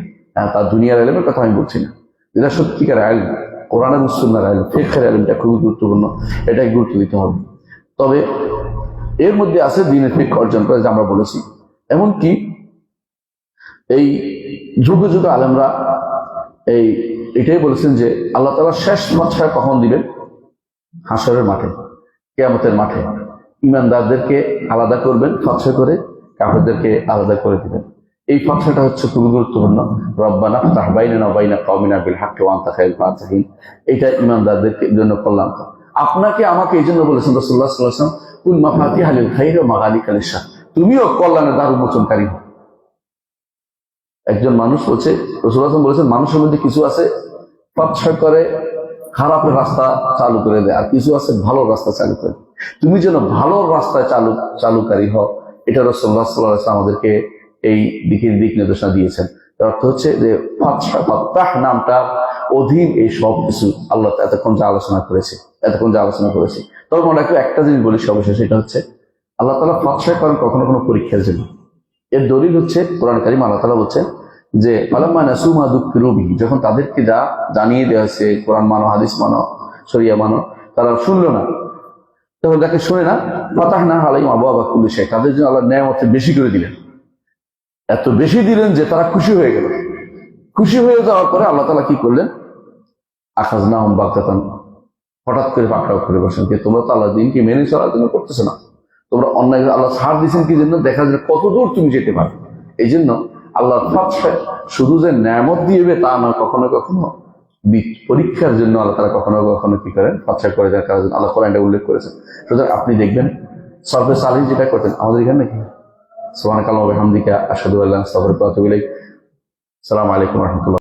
তার দুনিয়ার এলেমের কথা আমি বলছি না, যেটা সত্যিকার এলম, কোরআন এবং সুন্নাহর এলম, ফিকহের এলমটা খুবই গুরুত্বপূর্ণ, এটাই গুরুত্ব দিতে হবে। তবে এর মধ্যে আছে দ্বীনের ফিকহ অর্জন করা, যে আমরা বলেছি। এমনকি এই যুগে যুগে আলেমরা এটাই বলেছেন যে আল্লাহ তাআলা শেষ মাত্রা কখন দিবেন? হাসরের মাঠে, কিয়ামতের মাঠে ঈমানদারদেরকে আলাদা করবেন ফাতহা করে, কাফেরদেরকে আলাদা করে দিবেন। এই ফাতহাটা হচ্ছে খুবই গুরুত্বপূর্ণ। রব্বানা ফাতাহ বাইনানা ওয়া বাইনা কওমিনা বিল হাক্কি ওয়া আনতা খায়রুল ফাতিহিন, এটা ঈমানদারদের জন্য কল্যাণ। আপনাকে আমাকে এই জন্য বলেছেন রাসূলুল্লাহ সাল্লাল্লাহু আলাইহি ওয়াসাল্লাম, কুল মাফাতিহা লিল খায়রি ওয়া মাগালিকা লিশ-শার, তুমিও কল্যাণের দ্বার উন্মোচনকারী। একজন মানুষ বলছে, রাসূলুল্লাহ বলেছেন, মানুষের মধ্যে কিছু আছে ফাতহা করে খারাপের রাস্তা চালু করে দেয়, আর কিছু আছে ভালো রাস্তা চালু করে। তুমি যেন ভালো রাস্তায় চালুকারী হও, এটা রাসূলুল্লাহ সাল্লাল্লাহু আলাইহি ওয়াসাল্লাম আমাদেরকে এই দিক নির্দেশনা দিয়েছেন। তার অর্থ হচ্ছে যে ফাতহ নামটা অধীন এই সব কিছু আল্লাহ এতক্ষণ যা আলোচনা করেছে। তবে আমরা একটা জিনিস বলি সর্বশেষ, এটা হচ্ছে আল্লাহ তাআলা ফাতহ করেন কখনো কোনো পরীক্ষার জন্য। এর দলিল হচ্ছে কোরআন কারীম, আল্লাহ তাআলা বলছেন যে ফালাম্মা নাসু মা যুক্কিরু বিহি, যখন তাদেরকে যা জানিয়ে দেওয়া হয়েছে, কোরআন মানো, হাদিস মানো, শরিয়া মানো, তারা শুনলো না, তখন তাকে শুনে না, ফাতাহনা আলাইহিম আবওয়াবা কুল্লি শাই, তাদের জন্য আল্লাহ নেয়ামত বেশি করে দিলেন, এত বেশি দিলেন যে তারা খুশি হয়ে গেল। খুশি হয়ে যাওয়ার পরে আল্লাহ তাআলা কি করলেন? আখাযনাহুম বাগতাতান, হঠাৎ করে পাকড়াও করে বসেন, যে তোমরা তো আল্লাহর দিনকে মেনে চলার জন্য করতেছো না, তোমরা অন্যায়। আল্লাহ ছাড় দিয়েছেন কি জন্য? দেখা যায় কত দূর তুমি যেতে পারো। এই জন্য আল্লাহ ফাতহা শুধু যে নেয়ামত দিবে তা নয়, কখনো কখনো পরীক্ষার জন্য আল্লাহ তাআলা কখনো কখনো কি করেন? ফাতহা করে দেওয়ার কারণে আল্লাহ কোরআনে উল্লেখ করেছেন। সুতরাং আপনি দেখবেন সরফে সালিহ যেটা করতেন আমাদের এখানে নাকি, সুবহানাকাল্লাহি ওয়া বিহামদিকা আশহাদু আল্লা ইলাহা ইল্লা আনতা আস্তাগফিরুকা ওয়া আতুবু ইলাইক। আসসালামু আলাইকুম ওয়া রাহমাতুল্লাহ।